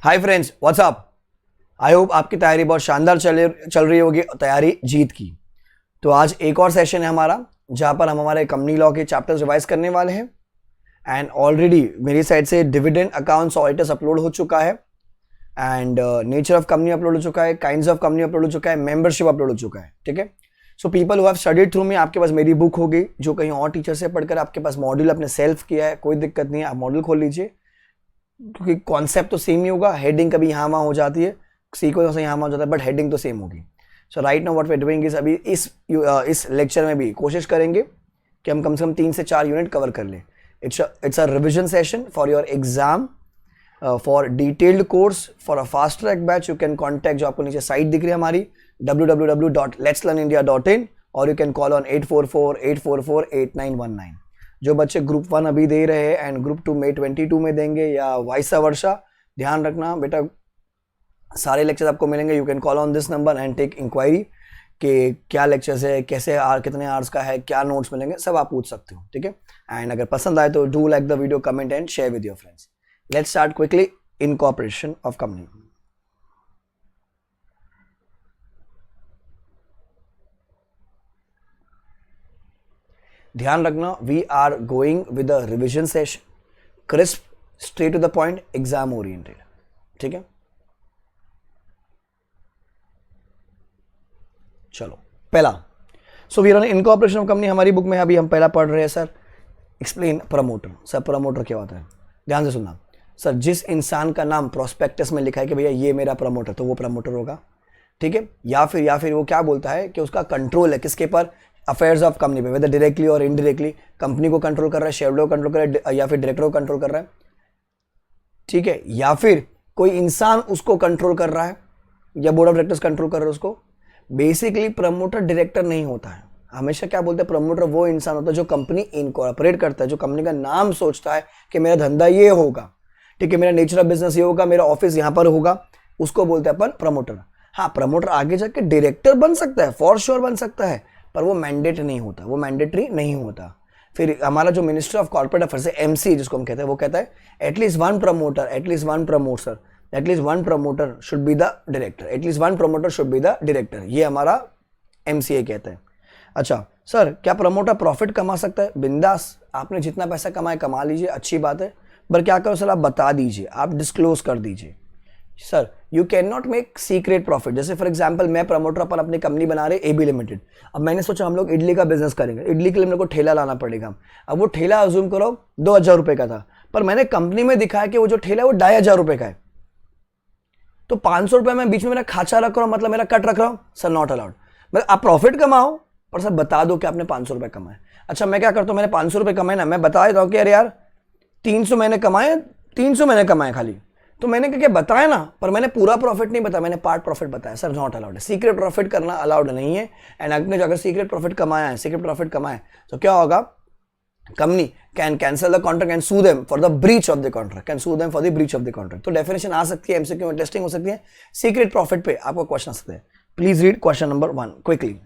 Hi friends, what's up. I hope आपकी तैयारी बहुत शानदार चल रही होगी, तैयारी जीत की। तो आज एक और सेशन है हमारा, जहां पर हम हमारे कंपनी लॉ के चैप्टर्स रिवाइज करने वाले हैं। एंड ऑलरेडी मेरी साइड से डिविडेंड अकाउंट्स ऑडिटर्स अपलोड हो चुका है, and nature of company upload हो चुका है, काइंड्स ऑफ कंपनी अपलोड हो चुका है, मेंबरशिप अपलोड हो चुका है। ठीक है, so people who have studied through me, आपके पास मेरी बुक होगी, जो कहीं और टीचर से पढ़कर आपके पास मॉड्यूल अपने सेल्फ किया है, कोई दिक्कत नहीं है, आप मॉड्यूल खोल लीजिए, क्योंकि कॉन्सेप्ट तो सेम ही होगा। हेडिंग कभी यहाँ वहाँ हो जाती है, सीक्वेंस यहाँ वहाँ हो जाता है, बट हेडिंग तो सेम होगी। So right now what we are doing is, अभी इस लेक्चर में भी कोशिश करेंगे कि हम कम से कम 3 से 4 यूनिट कवर कर लें। It's a revision session for your exam, for detailed course, for a fast track batch. You can contact, जो आपको नीचे साइट दिख रही है हमारी, www.letslearnindia.in, और यू कैन कॉल ऑन 844-844-8919। जो बच्चे ग्रुप 1 अभी दे रहे हैं एंड ग्रुप 2 मई 22 में देंगे, या वाइसा वर्षा, ध्यान रखना बेटा, सारे लेक्चर आपको मिलेंगे। You can call on this number and take inquiry कि क्या लेक्चर्स है, कैसे कितने आवर्स का है, क्या नोट्स मिलेंगे, सब आप पूछ सकते हो। ठीक है, एंड अगर पसंद आए तो do like the video, comment and share with your friends. Let's start quickly. Incorporation of company. ध्यान रखना, we are going with a revision session, crisp, straight to the point, exam oriented. ठीक है, चलो पहला। So we are incorporation of company, हमारी book में अभी हम पहला पढ़ रहे हैं sir, explain promoter. Sir promoter क्या होता है, ध्यान से सुनना सर। जिस इंसान का नाम प्रोस्पेक्टस में लिखा है कि भैया ये मेरा प्रमोटर, तो वो प्रमोटर होगा। ठीक है, या फिर वो क्या बोलता है कि उसका कंट्रोल है किसके पर, अफेयर्स ऑफ कंपनी पे, वेदर डायरेक्टली और इनडायरेक्टली कंपनी को कंट्रोल कर रहा है, शेयर को कंट्रोल कर रहा है, या फिर डायरेक्टर को कंट्रोल कर रहा है। ठीक है, या फिर कोई इंसान उसको कंट्रोल कर रहा है, या बोर्ड ऑफ डायरेक्टर्स कंट्रोल कर रहे हैं उसको। बेसिकली प्रमोटर डायरेक्टर नहीं होता है। हमेशा क्या बोलते हैं, प्रमोटर वो इंसान होता है जो कंपनी इनकॉर्पोरेट करता है, जो कंपनी का नाम सोचता है कि मेरा धंधा ये होगा, ठीक है, मेरा नेचर ऑफ बिजनेस ये होगा, मेरा ऑफिस यहाँ पर होगा, उसको बोलते हैं अपन प्रमोटर। हाँ, प्रमोटर आगे जाके डायरेक्टर बन सकता है, फॉर श्योर बन सकता है, पर वो मैंडेट नहीं होता, वो मैंडेटरी नहीं होता। फिर हमारा जो मिनिस्टर ऑफ कॉर्पोरेट अफेयर्स है, एमसी जिसको हम कहते हैं, वो कहता है at least one promoter, at least one promoter, at least one promoter should be the director, at least one promoter should be the director, ये हमारा एमसीए कहता है। अच्छा सर, क्या प्रमोटर प्रॉफिट कमा सकता है? बिंदास, आपने जितना पैसा कमाए कमा लीजिए, अच्छी बात है, पर क्या करो सर, आप बता दीजिए, आप डिस्क्लोज कर दीजिए। Sir you can not make secret profit. जैसे फॉर एग्जांपल मैं प्रमोटर, अपन अपनी कंपनी बना रहे एबी लिमिटेड, अब मैंने सोचा हम लोग इडली का बिजनेस करेंगे, इडली के लिए मेरे को ठेला लाना पड़ेगा। अब वो ठेला अज्यूम करो 2000 रुपये का था, पर मैंने कंपनी में दिखाया कि वो जो ठेला है वो 2500 रुपये का है, तो 500 रुपये मैं बीच में मेरा खाचा रख रहा हूँ, मतलब मेरा कट रख रहा हूँ, सर नॉट अलाउड। मतलब आप प्रॉफिट कमाओ, पर सर बता दो कि आपने 500 रुपये कमाए। अच्छा मैं क्या करता हूँ, मैंने 500 रुपये कमाए ना, मैं बता देता हूँ कि अरे यार 300 मैंने कमाए, 300 मैंने कमाए खाली, तो मैंने क्या बताया ना, पर मैंने पूरा प्रॉफिट नहीं बताया, मैंने पार्ट प्रॉफिट बताया। सर नॉट अलाउड है, सीक्रेट प्रॉफिट करना अलाउड नहीं है। एंड आपने अगर सीक्रेट प्रॉफिट कमाया है, सीक्रेट प्रॉफिट कमाया, तो क्या होगा, company can cancel the contract and sue them for the breach of the contract, can sue them for the breach of the contract. तो डेफिनेशन आ सकती है, एमसीक्यू में टेस्टिंग हो सकती है, सीक्रेट प्रॉफिट पे आपको क्वेश्चन आ सकते हैं। Please read question number 1 quickly.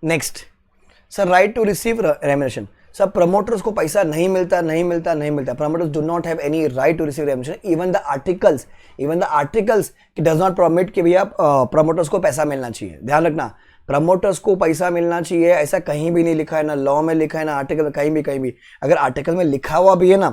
Next sir, right to receive remuneration. Sir promoters को पैसा नहीं मिलता, नहीं मिलता, नहीं मिलता। Promoters do not have any right to receive remuneration. Even the articles does not permit कि भैया प्रमोटर्स को पैसा मिलना चाहिए। ध्यान रखना, प्रमोटर्स को पैसा मिलना चाहिए ऐसा कहीं भी नहीं लिखा है, ना लॉ में लिखा है, ना आर्टिकल में, कहीं भी। अगर आर्टिकल में लिखा हुआ भी है ना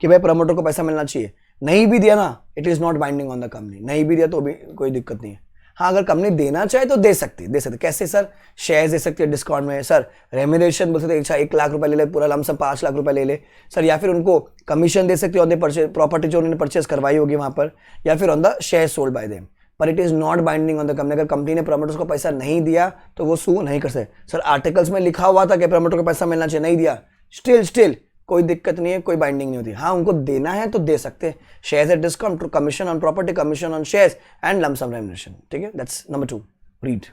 कि भाई प्रमोटर को पैसा मिलना चाहिए, नहीं भी दिया ना, it is not binding on the company, नहीं भी दिया तो भी कोई दिक्कत नहीं है। हाँ, अगर कंपनी देना चाहे तो दे सकती, दे सकते। कैसे सर? शेयर्स दे सकते हैं डिस्काउंट में सर, रेम्यूनरेशन बोल सकते हैं, अच्छा 1 लाख रुपए ले ले, पूरा लमसम 5 लाख रुपए ले ले सर, या फिर उनको कमीशन दे सकते हो ऑन द परचेज प्रॉपर्टी जो उन्होंने परचेज करवाई होगी वहां पर, या फिर on the share sold by them, पर it is not binding on the company. अगर कंपनी ने प्रमोटर्स को पैसा नहीं दिया तो वो सू नहीं कर सकते। सर आर्टिकल्स में लिखा हुआ था कि प्रमोटर को पैसा मिलना चाहिए, नहीं दिया, स्टिल कोई दिक्कत नहीं है, कोई बाइंडिंग नहीं होती। हाँ, उनको देना है तो दे सकते हैं, shares at discount, commission on property, commission on shares and lump sum remuneration. ठीक है, that's number 2, read.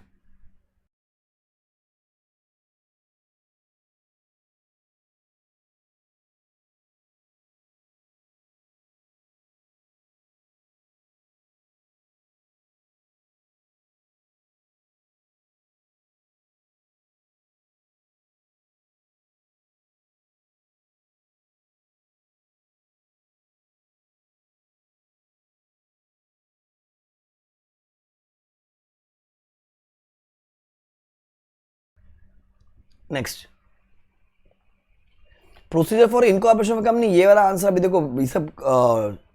Next, procedure for incorporation of company, ये वाला आंसर अभी देखो, ये सब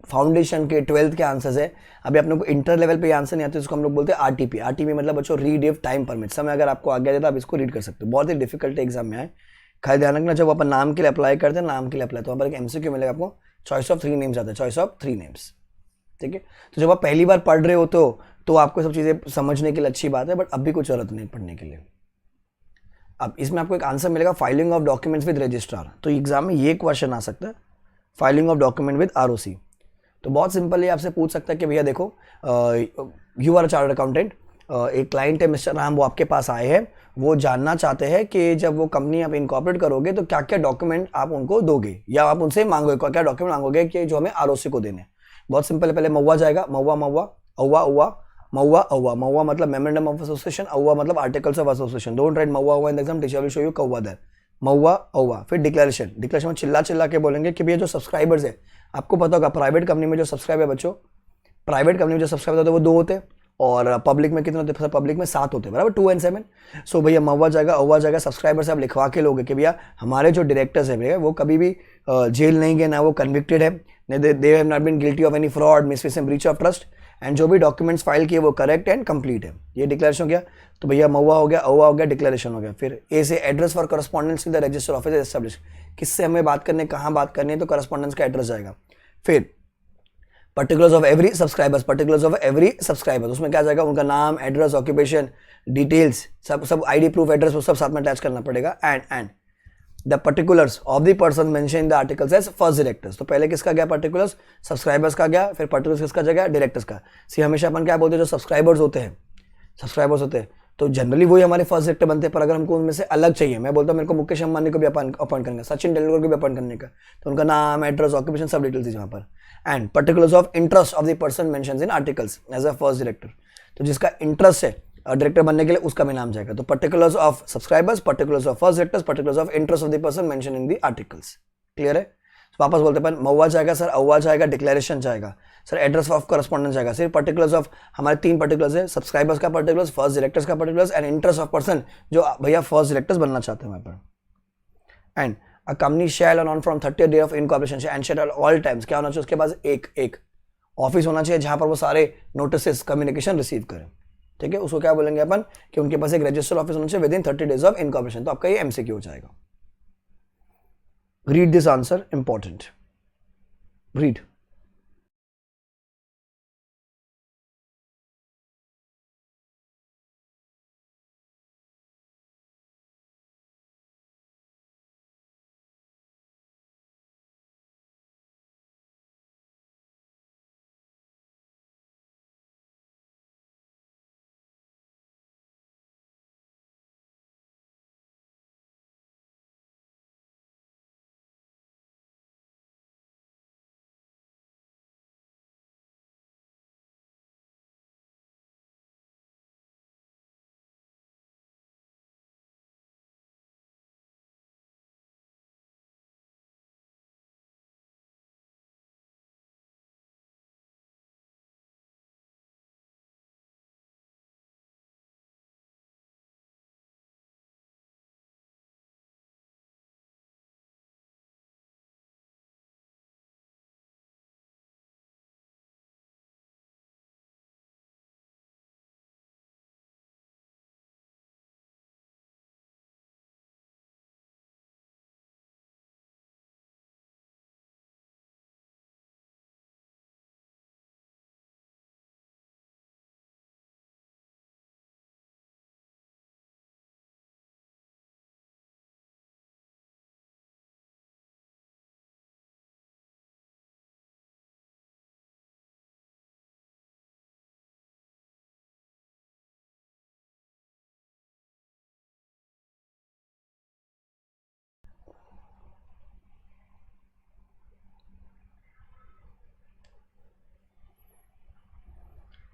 फाउंडेशन के 12th के आंसर्स है। अभी अपने को इंटर लेवल पे आंसर नहीं आते, इसको हम लोग बोलते हैं आरटीपी। आरटीपी मतलब बच्चों रीड इफ टाइम परमिट, समय अगर आपको आज्ञा देता आप इसको रीड कर सकते हो। बहुत ही डिफिकल्ट एग्जाम में है, खाली ध्यान रखना जब अपन नाम के लिए अप्लाई करते हैं, नाम के लिए अप्लाई तो वहाँ पर एक एमसीक्यू मिलेगा आपको, चॉइस ऑफ 3 नेम्स आता है, चॉइस ऑफ 3 नेम्स। ठीक है, तो जब आप पहली बार पढ़ रहे होते हो तो आपको सब चीज़ें समझने के लिए अच्छी बात है, बट अभी कुछ जरूरत नहीं पढ़ने के लिए। अब इसमें आपको एक आंसर मिलेगा, filing of documents with registrar. तो एग्जाम में ये क्वेश्चन आ सकता है, filing of document with ROC. तो बहुत सिंपल है, आपसे पूछ सकता है कि भैया देखो, यू आर चार्टर्ड अकाउंटेंट, एक क्लाइंट है मिस्टर राम, वो आपके पास आए हैं, वो जानना चाहते हैं कि जब वो कंपनी आप इनकॉर्पोरेट करोगे तो क्या क्या डॉक्यूमेंट आप उनको दोगे, या आप उनसे मांगोगे, क्या क्या डॉक्यूमेंट मांगोगे कि जो हमें आरओसी को देने। बहुत सिंपल है, पहले महुआ जाएगा, महुआ महुआ, औवा औवा, महुआ औवा, महुआ मतलब मेमोरेंडम ऑफ एसोसिएशन, औवा मतलब articles of association. Don't write MOA AOA in the exam, teacher will show you कौवा देयर, महुआ औवा। फिर डिक्लेरेशन, डिक्लेरेशन में चिल्ला चिल्ला के बोलेंगे कि भैया जो सब्सक्राइबर्स है, आपको पता होगा प्राइवेट कंपनी में जो सब्सक्राइब है बच्चों, प्राइवेट कंपनी में जो सब्सक्राइबर होते हैं वो 2 होते हैं, और पब्लिक में कितने होते हैं? पब्लिक में 7 होते हैं, बराबर, 2 and 7। सो भैया महुआ जाएगा, औवा जाएगा, सब्सक्राइबर से आप लिखवा के लोगे कि भैया हमारे जो डायरेक्टर्स है भैया वो कभी भी जेल नहीं गए, ना वो कन्विक्टेड है, they have not been guilty of any fraud, misuse and breach of trust, and जो भी डॉक्यूमेंट्स फाइल किए वो करेक्ट एंड कंप्लीट है। ये डिक्लेरेशन हो गया। तो भैया महुआ हो गया, औवा हो गया, डिक्लेरेशन हो गया। फिर ए से address for correspondence with the register office establish, किससे हमें बात करनी है, कहाँ बात करनी है, तो करस्पॉन्डेंस का एड्रेस जाएगा। फिर particulars of every subscribers, particulars of every subscribers, उसमें क्या जाएगा, उनका नाम, एड्रेस, ऑक्यूपेशन, डिटेल्स, सब आईडी प्रूफ, एड्रेस, वो सब साथ में अटैच करना पड़ेगा। And the particulars of the person mention in the articles as first directors. तो पहले किसका गया पर्टिकुलर्स, सब्सक्राइबर्स का गया, फिर पर्टिकुलर्स किसका जाएगा, डायरेक्टर्स का। सी हमेशा अपन क्या बोलते हैं, जो सब्सक्राइबर्स होते हैं, सब्सक्राइबर्स होते हैं तो जनरली वही हमारे फर्स्ट डायरेक्टर बनते हैं, पर अगर हमको उनमें से अलग चाहिए, मैं बोलता हूँ मेरे को मुकेश अंबानी को भी अपॉइंट करने का, सचिन तेंदुलकर को भी अपॉइंट करने का, तो उनका नाम, एड्रेस, ऑक्यूपेशन सब डिटेल्स वहाँ पर। And particulars of interest of the person mentions in articles as a first director, तो जिसका इंटरेस्ट है डायरेक्टर बनने के लिए उसका भी नाम जाएगा। तो particulars of subscribers, particulars of first directors, particulars of interest of the person mention in the articles. Clear है? तो वापस बोलते हैं, महुआ जाएगा सर, औवा जाएगा, डिक्लेरेशन जाएगा सर, एड्रेस ऑफ करस्पॉन्डेंस जाएगा, सिर्फ पर्टिकुलर्स ऑफ हमारे 3 पर्टिकुलर्स है, सब्सक्राइबर्स का पर्टिकुलर्स, फर्स्ट डायरेक्टर्स का particulars, and interest of person जो भैया फर्स्ट डायरेक्टर्स बनना चाहते हैं वहाँ पर। And a company shall on from 30th day of incorporation and shall all times, क्या होना चाहिए उसके पास, एक ऑफिस होना चाहिए जहां पर वो सारे नोटिस कम्युनिकेशन रिसीव करें। ठीक है, उसको क्या बोलेंगे अपन कि उनके पास एक रजिस्टर ऑफिस होना चाहिए with in 30 days of incorporation. तो आपका ये एमसीक्यू हो जाएगा। Read this answer, important, read.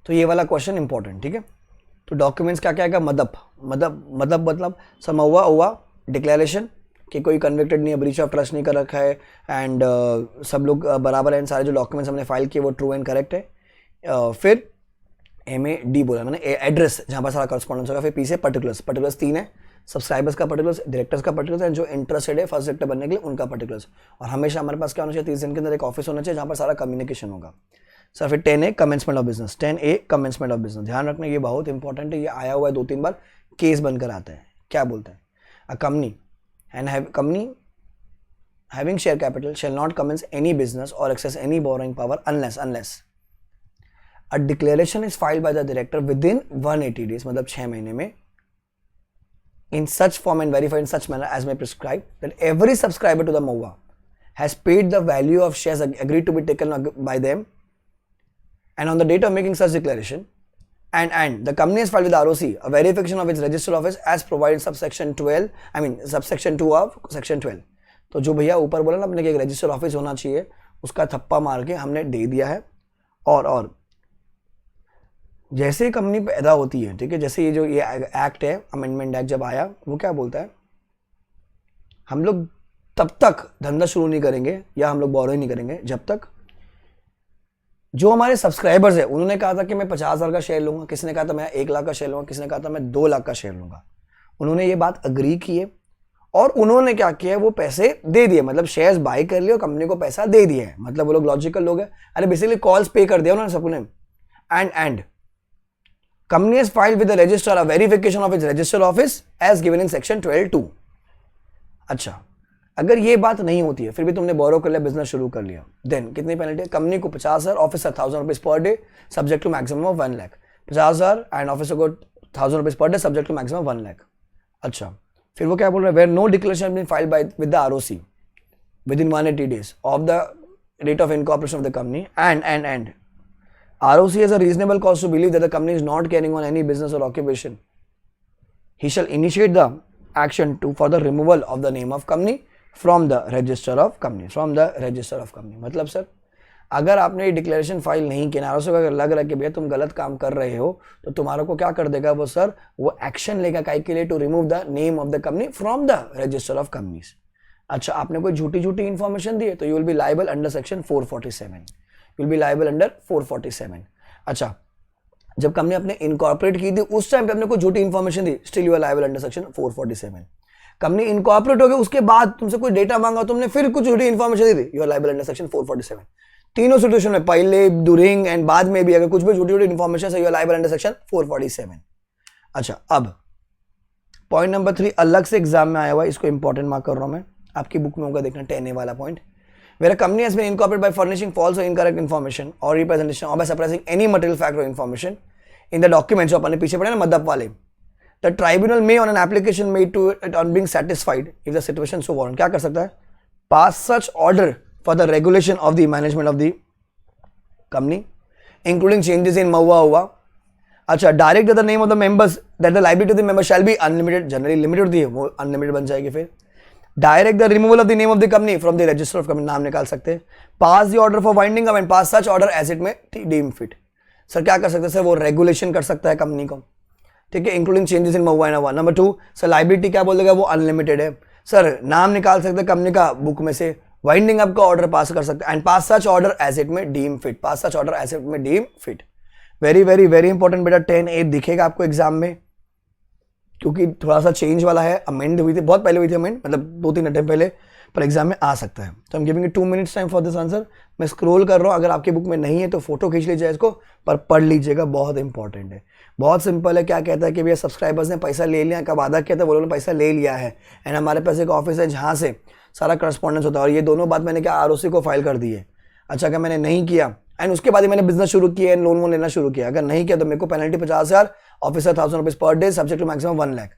तो ये वाला क्वेश्चन इंपॉर्टेंट, ठीक है। तो डॉक्यूमेंट्स क्या क्या आएगा, मतलब समहुआ हुआ डिक्लेरेशन कि कोई कन्विक्टेड नहीं है, ब्रीच ऑफ ट्रस्ट नहीं कर रखा है, एंड सब लोग बराबर हैं, सारे जो डॉक्यूमेंट्स हमने फाइल किए वो ट्रू एंड करेक्ट है। फिर MAD बोला मैंने, एड्रेस जहाँ पर सारा करस्पॉन्डेंस होगा। फिर P से पर्टिकुलर्स 3 है, सब्सक्राइबर्स का पर्टिकुलर्स, डायरेक्टर्स का पर्टिकुलर्स, एंड जो इंटरेस्टेड है फर्स्ट डायरेक्टर बनने के लिए उनका पर्टिकुलर्स। और हमेशा हमारे पास क्या होना चाहिए, 30 दिन के अंदर एक ऑफिस होना चाहिए जहाँ पर सारा कम्युनिकेशन होगा। सर फिर 10A commencement of business, 10A commencement of business, ध्यान रखना ये बहुत इंपॉर्टेंट है, ये आया हुआ है 2-3 बार, केस बनकर आता है। क्या बोलते हैं, a company having share capital shall not commence any business or access any borrowing power unless a declaration is filed by the director within 180 days, मतलब 6 महीने में, in such form and verified in such manner as may prescribe, that every subscriber to the MOA has paid the value of shares agreed to be taken by them, and on the date of making such declaration, and the company has filed with the ROC a verification of its registered office as provided in subsection 2 of section 12। तो जो भैया ऊपर बोला ना अपने कि एक registered office होना चाहिए, उसका थप्पा मार के हमने दे दिया है। और जैसे कंपनी पैदा होती है, ठीक है, जैसे ये एक्ट है, अमेंडमेंट एक्ट जब आया, वो क्या बोलता है, हम लोग तब तक धंधा शुरू नहीं करेंगे या हम लोग बोरो नहीं करेंगे जब तक जो हमारे सब्सक्राइबर्स है, उन्होंने कहा था कि मैं 50,000 का शेयर लूंगा, किसी ने कहा था मैं 1 लाख का शेयर लूंगा, किसी ने कहा था मैं 2 लाख का शेयर लूंगा। उन्होंने ये बात अग्री की है और उन्होंने क्या किया है, वो पैसे दे दिए, मतलब शेयर्स बाय कर लिए और कंपनी को पैसा दे दिया है, मतलब वो लोग लॉजिकल लोग हैं। अरे बेसिकली कॉल्स पे कर दिया उन्होंने सबने। And company has filed with the registrar a verification of its registered office as given in section 12(2)। अच्छा, अगर ये बात नहीं होती है, फिर भी तुमने बोरो कर लिया, बिजनेस शुरू कर लिया, देन कितनी पेनल्टी, कंपनी को 50,000, officer 1,000 rupees per day subject to maximum of 1 lakh, 50,000 and officer को 1,000 rupees per day subject to maximum 1 lakh. अच्छा, फिर वो क्या बोल रहे हैं, where no declaration been filed by with द ROC within 180 days of the date of incorporation of the company, and ROC has a reasonable cause to believe that the company is not carrying on any business or occupation, he shall initiate the action for the removal of the name of company from the register of company। मतलब sir, अगर आपने declaration file नहीं किया, ROC को अगर लग रहा है कि भैया तुम गलत काम कर रहे हो, तो तुम्हारा को क्या कर देगा वो सर, वो एक्शन लेगा काय के लिए, to remove the name of the company from the register of companies. अच्छा, आपने कोई झूठी इंफॉर्मेशन दी है तो you will be liable under section 447, will be liable under 447। अच्छा, जब कंपनी आपने इनकॉर्पोरेट की थी उस टाइम पे आपने कोई झूठी इंफॉर्मेशन दी, still you are liable under section 447। Company incorporate हो गई, उसके बाद तुमसे कोई डेटा मांगा, तुमने फिर कुछ झूठी इंफॉर्मेशन दी थी, you are liable under section 447। तीनों सिचुएशन में, पहले, ड्यूरिंग एंड बाद में भी, अगर कुछ भी झूठी इंफॉर्मेशन है, you are liable under section 447। अच्छा, अब पॉइंट नंबर 3 अलग से एग्जाम में आया हुआ है, इसको इंपॉर्टेंट मार्क कर रहा हूं मैं, आपकी बुक में होगा, देखना 10A वाला point. Where a company has been incorporated by furnishing false or incorrect information or representation or by suppressing any material fact or information in the documents, जो अपने पीछे पड़े ना मदद वाले, the tribunal may on an application made to it on being satisfied if the situation so warrant, क्या कर सकता है, pass such order for the regulation of the management of the company including changes in MOA हुआ। अच्छा, direct the name of the members that the liability of the member shall be unlimited, generally limited होती है, वो unlimited बन जाएगी। फिर direct the removal of the name of the company from the register of company, नाम निकाल सकते हैं। Pass the order for winding up and pass such order as it may deem fit. Sir क्या कर सकते हैं सर, वो regulation कर सकता है कंपनी को, ठीक है, including changes in MOA and 1। Number 2 sir, liability क्या बोलेगा, वो अनलिमिटेड है। सर नाम निकाल सकते हैं कंपनी का बुक में से, वाइंडिंग अप का ऑर्डर पास कर सकते हैं, and pass such order as it may deem fit, pass such order as it may deem fit. Very very very important बेटा, 10A दिखेगा आपको एग्जाम में, क्योंकि थोड़ा सा चेंज वाला है, अमेंड हुई थी, बहुत पहले हुई थी अमेंड, मतलब 2-3 अटेम्प्ट पहले, पर एग्जाम में आ सकता है। तो हम giving 2 minutes time for this answer. मैं स्क्रॉल कर रहा हूँ, अगर आपकी बुक में नहीं है तो फोटो खींच लीजिए इसको, पर पढ़ लीजिएगा, बहुत इंपॉर्टेंट है, बहुत सिंपल है। क्या कहता है कि भैया सब्सक्राइबर्स ने पैसा ले लिया, का वादा किया था, वो लोगों ने पैसा ले लिया है, एंड हमारे पास एक ऑफिस है जहाँ से सारा करस्पॉन्डेंस होता है, और ये दोनों बात मैंने क्या ROC को फाइल कर दी है। अच्छा, अगर मैंने नहीं किया एंड उसके बाद ही मैंने बिजनेस शुरू किया, लोन वोन लेना शुरू किया, अगर नहीं किया तो मेरे को penalty 50,000, officer 1,000 rupees per day subject to maximum 1 lakh.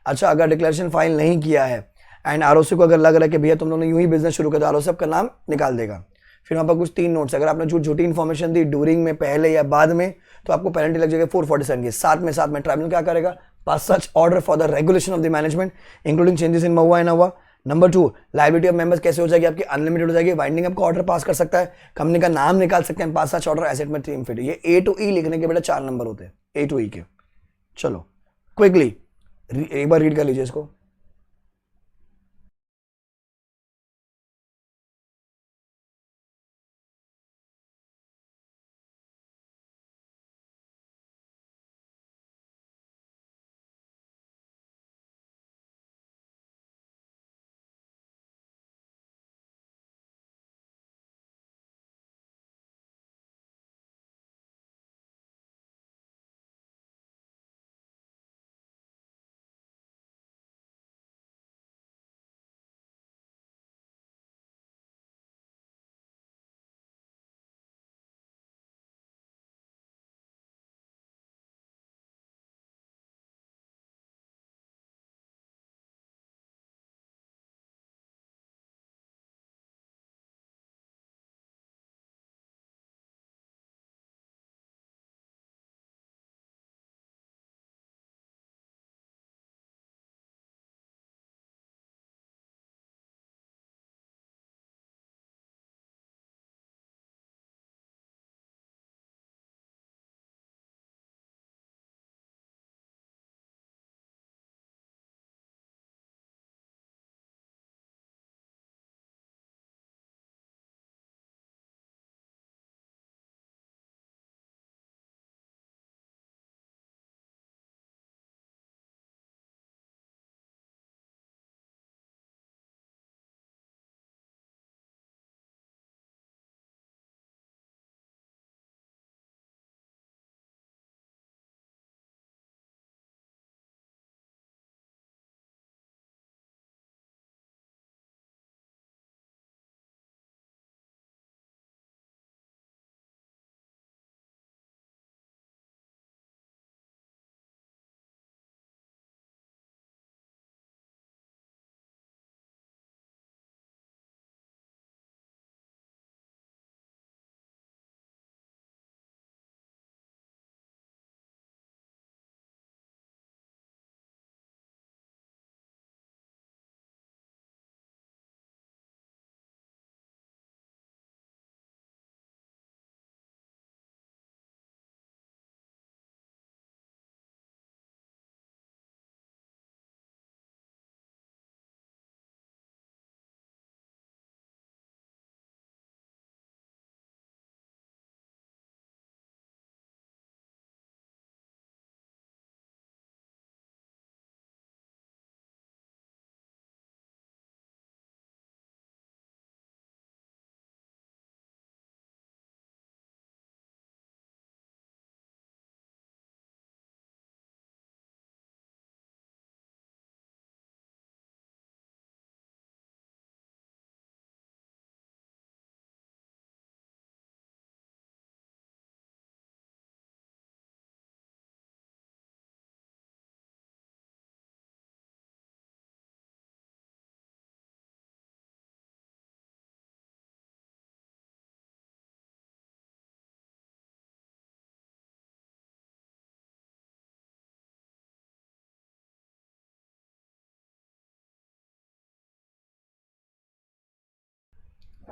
अच्छा, अगर डिक्लेरेशन फाइल नहीं किया है एंड ROC को अगर लग रहा है कि भैया तुम लोगों ने यूं ही बिजनेस शुरू किया, तो ROC आपका नाम निकाल देगा। फिर वहाँ पर कुछ 3 नोट्स, अगर आपने झूठी इन्फॉर्मेशन दी ड्यूरिंग में, पहले या बाद में, तो आपको पेनल्टी लग जाएगी 447 की। साथ में ट्राइब्यूनल क्या करेगा, pass such order for the regulation of the management including changes in MOA and AWA number 2, liability of members कैसे हो जाएगी आपकी, अनलिमिटेड हो जाएगी, वाइंडिंग अप का ऑर्डर पास कर सकता है, कंपनी का नाम निकाल सकते हैं, 5-7 ऑर्डर एसेट में टीम फिट। ये ए टू ई लिखने के बेटा 4 नंबर होते हैं, ए टू ई के। चलो क्विकली एक बार रीड कर लीजिए इसको।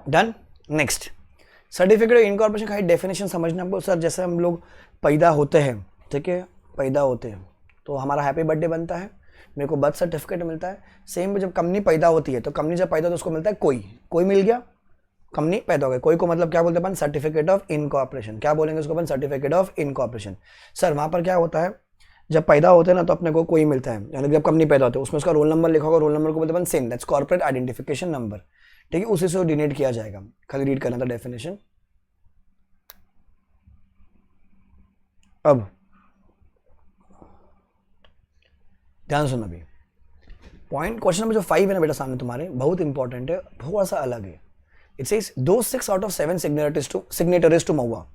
Done. Next, certificate of incorporation का डेफिनेशन समझना आपको। सर जैसे हम लोग पैदा होते हैं, ठीक है, पैदा होते हैं तो हमारा हैप्पी बर्थडे बनता है, मेरे को बर्थ सर्टिफिकेट मिलता है। सेम जब कंपनी पैदा होती है तो कंपनी जब पैदा होती है तो उसको मिलता है कोई, कोई मिल गया, कंपनी पैदा हो गई। कोई को मतलब क्या बोलते हैं अपन, सर्टिफिकेट ऑफ इनकॉर्पोरेशन। क्या बोलेंगे उसको अपन, सर्टिफिकेट ऑफ इनकॉर्पोरेशन। सर वहाँ पर क्या होता है, जब पैदा होते हैं ना तो अपने को कोई मिलता है, यानी जब कंपनी पैदा होती है उसमें उसका रोल नंबर लिखा होगा, रोल नंबर को बोलते हैं same, that's corporate identification number, ठीक है, उसी से डिनोट किया जाएगा। खाली रीड करना था डेफिनेशन। अब ध्यान सुनना भी, पॉइंट क्वेश्चन नंबर जो 5 है ना बेटा सामने तुम्हारे, बहुत इंपॉर्टेंट है, थोड़ा सा अलग है। इट सेज दो 6 out of 7 signatories to Mahua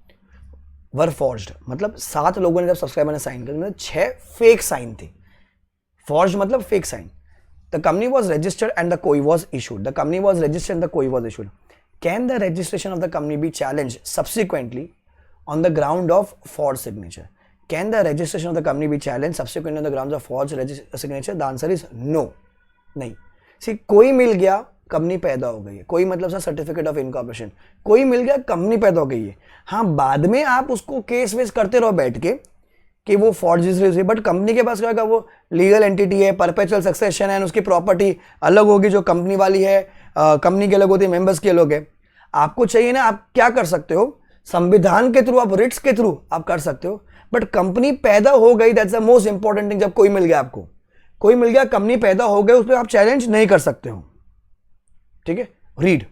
were forged, मतलब 7 लोगों ने जब सब्सक्राइबर ने साइन किया, मतलब 6 फेक साइन थे। फॉर्ज्ड मतलब fake sign. The company was registered and the COI was issued, the company was registered and the COI was issued. Can the registration of the company be challenge subsequently on the ground of forged signature? Can the registration of the company be challenged subsequently on the grounds of forged signature? The answer is no. नहीं। सी कोई मिल गया, company पैदा हो गई है, कोई मतलब sir certificate of incorporation, कोई मिल गया, कंपनी पैदा हो गई है। हाँ, बाद में आप उसको केस वेस करते रहो बैठ के कि वो फॉर्जरीज हुई, बट कंपनी के पास क्या होगा, वो लीगल एंटिटी है, परपेचुअल सक्सेशन है, उसकी प्रॉपर्टी अलग होगी जो कंपनी वाली है, कंपनी की अलग होती है, मेंबर्स की अलग है। आपको चाहिए ना, आप क्या कर सकते हो, संविधान के थ्रू, आप रिट्स के थ्रू आप कर सकते हो, बट कंपनी पैदा हो गई, that's the most important thing. जब कोई मिल गया आपको, कोई मिल गया, कंपनी पैदा हो गई, उस पर आप चैलेंज नहीं कर सकते हो। ठीक है, रीड।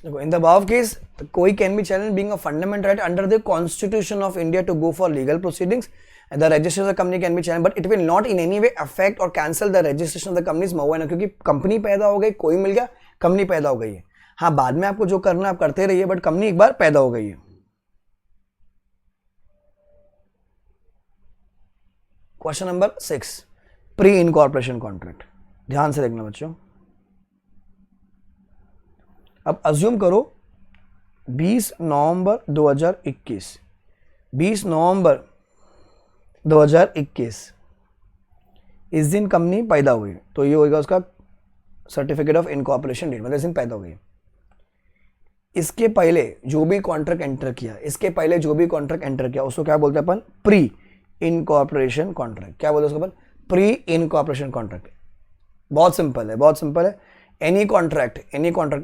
देखो, in the above case COI can be challenge being a fundamental right under the constitution of India to go for legal proceedings, the registration of the company can be challenge, but it will not in any way affect or cancel the registration of the company's MOA, क्योंकि company पैदा हो गई, कोई मिल गया, company पैदा हो गई है। हाँ, बाद में आपको जो करना है आप करते रहिए, बट कंपनी एक बार पैदा हो गई है। Question number 6, pre incorporation contract. ध्यान से देखना बच्चों। अब अज्यूम करो 20 नवंबर 2021, 20 नवंबर 2021 इस दिन कंपनी पैदा हुई, तो ये होगा उसका सर्टिफिकेट ऑफ इनकॉर्पोरेशन डेट, मतलब इस दिन पैदा हो गई। इसके पहले जो भी कॉन्ट्रैक्ट एंटर किया, इसके पहले जो भी कॉन्ट्रैक्ट एंटर किया, उसको क्या बोलते हैं अपन, प्री इनकॉर्पोरेशन कॉन्ट्रैक्ट। क्या बोलते हैं उसको अपन, प्री इनकॉर्पोरेशन कॉन्ट्रैक्ट। बहुत सिंपल है, बहुत सिंपल है। any contract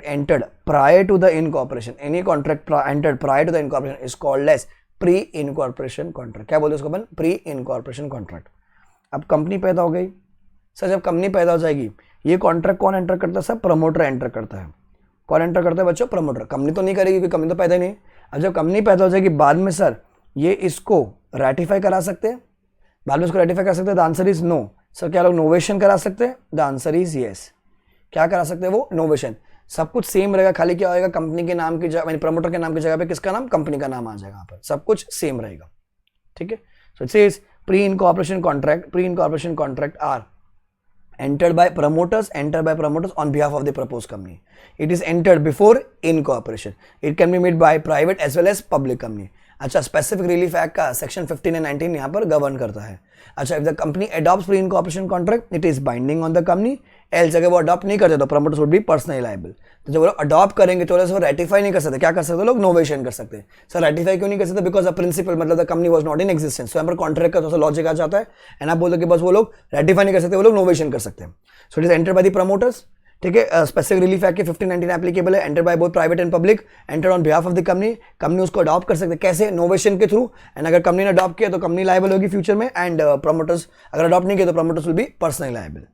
entered prior to the incorporation, any contract entered prior to the incorporation is called as pre incorporation contract। क्या बोलते हैं उसको अपन, pre incorporation contract। अब कंपनी पैदा हो गई सर, जब कंपनी पैदा हो जाएगी, ये कॉन्ट्रैक्ट कौन एंटर करता है सर, प्रमोटर एंटर करता है। कौन एंटर करता है बच्चों, प्रमोटर। कंपनी तो नहीं करेगी क्योंकि कंपनी तो पैदा ही नहीं। अब जब कंपनी पैदा हो जाएगी, बाद में सर ये इसको रेटिफाई करा सकते हैं, बाद में इसको रेटिफाई कर सकते हैं, the answer is no. Sir क्या लोग नोवेशन करा सकते हैं, द आंसर इज यस। क्या करा सकते हैं वो, नोवेशन। सब कुछ सेम रहेगा, खाली क्या होएगा, कंपनी के नाम की जगह, प्रमोटर के नाम की जगह पे किसका नाम, कंपनी का नाम आ जाएगा यहाँ पर, सब कुछ सेम रहेगा। ठीक है, so it says pre incorporation contract, pre incorporation contract are entered by promoters on behalf of the proposed company. It is entered before incorporation. It can be made by private as well as public company. अच्छा, specific relief act का section 15 and 19 यहाँ पर govern करता है। अच्छा, if the company adopts pre incorporation contract, it is binding on the company, else अगर वो adopt नहीं करते तो promoters would be personally liable. तो जब वो अडॉप्ट करेंगे तो वो रेटिफाई नहीं कर सकते, क्या कर सकते लोग, नोवेशन कर सकते हैं। सर रेटिफाई क्यों नहीं कर सकते, बिकॉज द प्रिंसिपल मतलब the company was not in existence. तो यहाँ पर कॉन्ट्रैक्ट का थोड़ा सा लॉजिक आ जाता है, एंड आप बोलते कि बस वो लोग रेटिफाई नहीं कर सकते, वो लोग नोवेशन कर सकते हैं। सो it is entered by the promoters. ठीक है, स्पेसिफिक रिलीफ एक्ट के 15-19 एप्लीकेबल है, enter by both private and public, enter on behalf of the company. Company उसको अडॉप्ट कर सकते हैं, कैसे, नोवेशन के थ्रू। एंड अगर कंपनी ने अडॉप्ट किया तो कंपनी लायबल होगी फ्यूचर में, एंड प्रमोटर्स अगर अडॉप्ट नहीं किया तो promoters will be personally liable.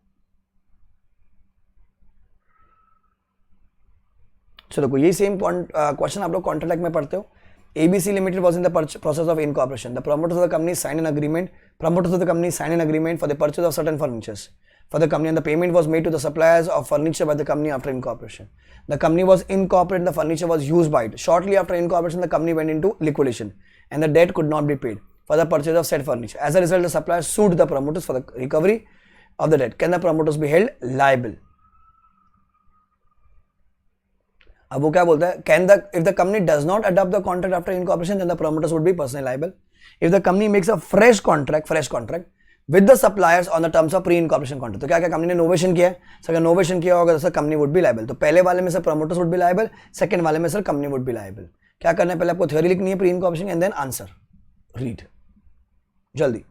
चलो, देखो यही सेम क्वेश्चन आप लोग कॉन्ट्रैक्ट में पढ़ते हो। ABC Limited was in the process of incorporation. The promoters of the company signed an agreement. Promoters of the company signed an agreement for the purchase of certain furnitures for the company, and the payment was made to the suppliers of furniture by the company after incorporation. The company was incorporated. The furniture was used by it. Shortly after incorporation, the company went into liquidation, and the debt could not be paid for the purchase of said furniture. As a result, the suppliers sued the promoters for the recovery. of the debt, can the promoters be held liable? अब वो क्या बोलता है, can the if the company does not adopt the contract after incorporation then the promoters would be personally liable. If the company makes a fresh contract with the suppliers on the terms of pre incorporation contract, तो क्या क्या company ने novation किया है sir, अगर novation किया होगा तो sir company would be liable. तो पहले वाले में sir promoters would be liable, second वाले में sir company would be liable. क्या करना है, पहले आपको थ्योरी लिखनी है pre incorporation and then answer. Read जल्दी.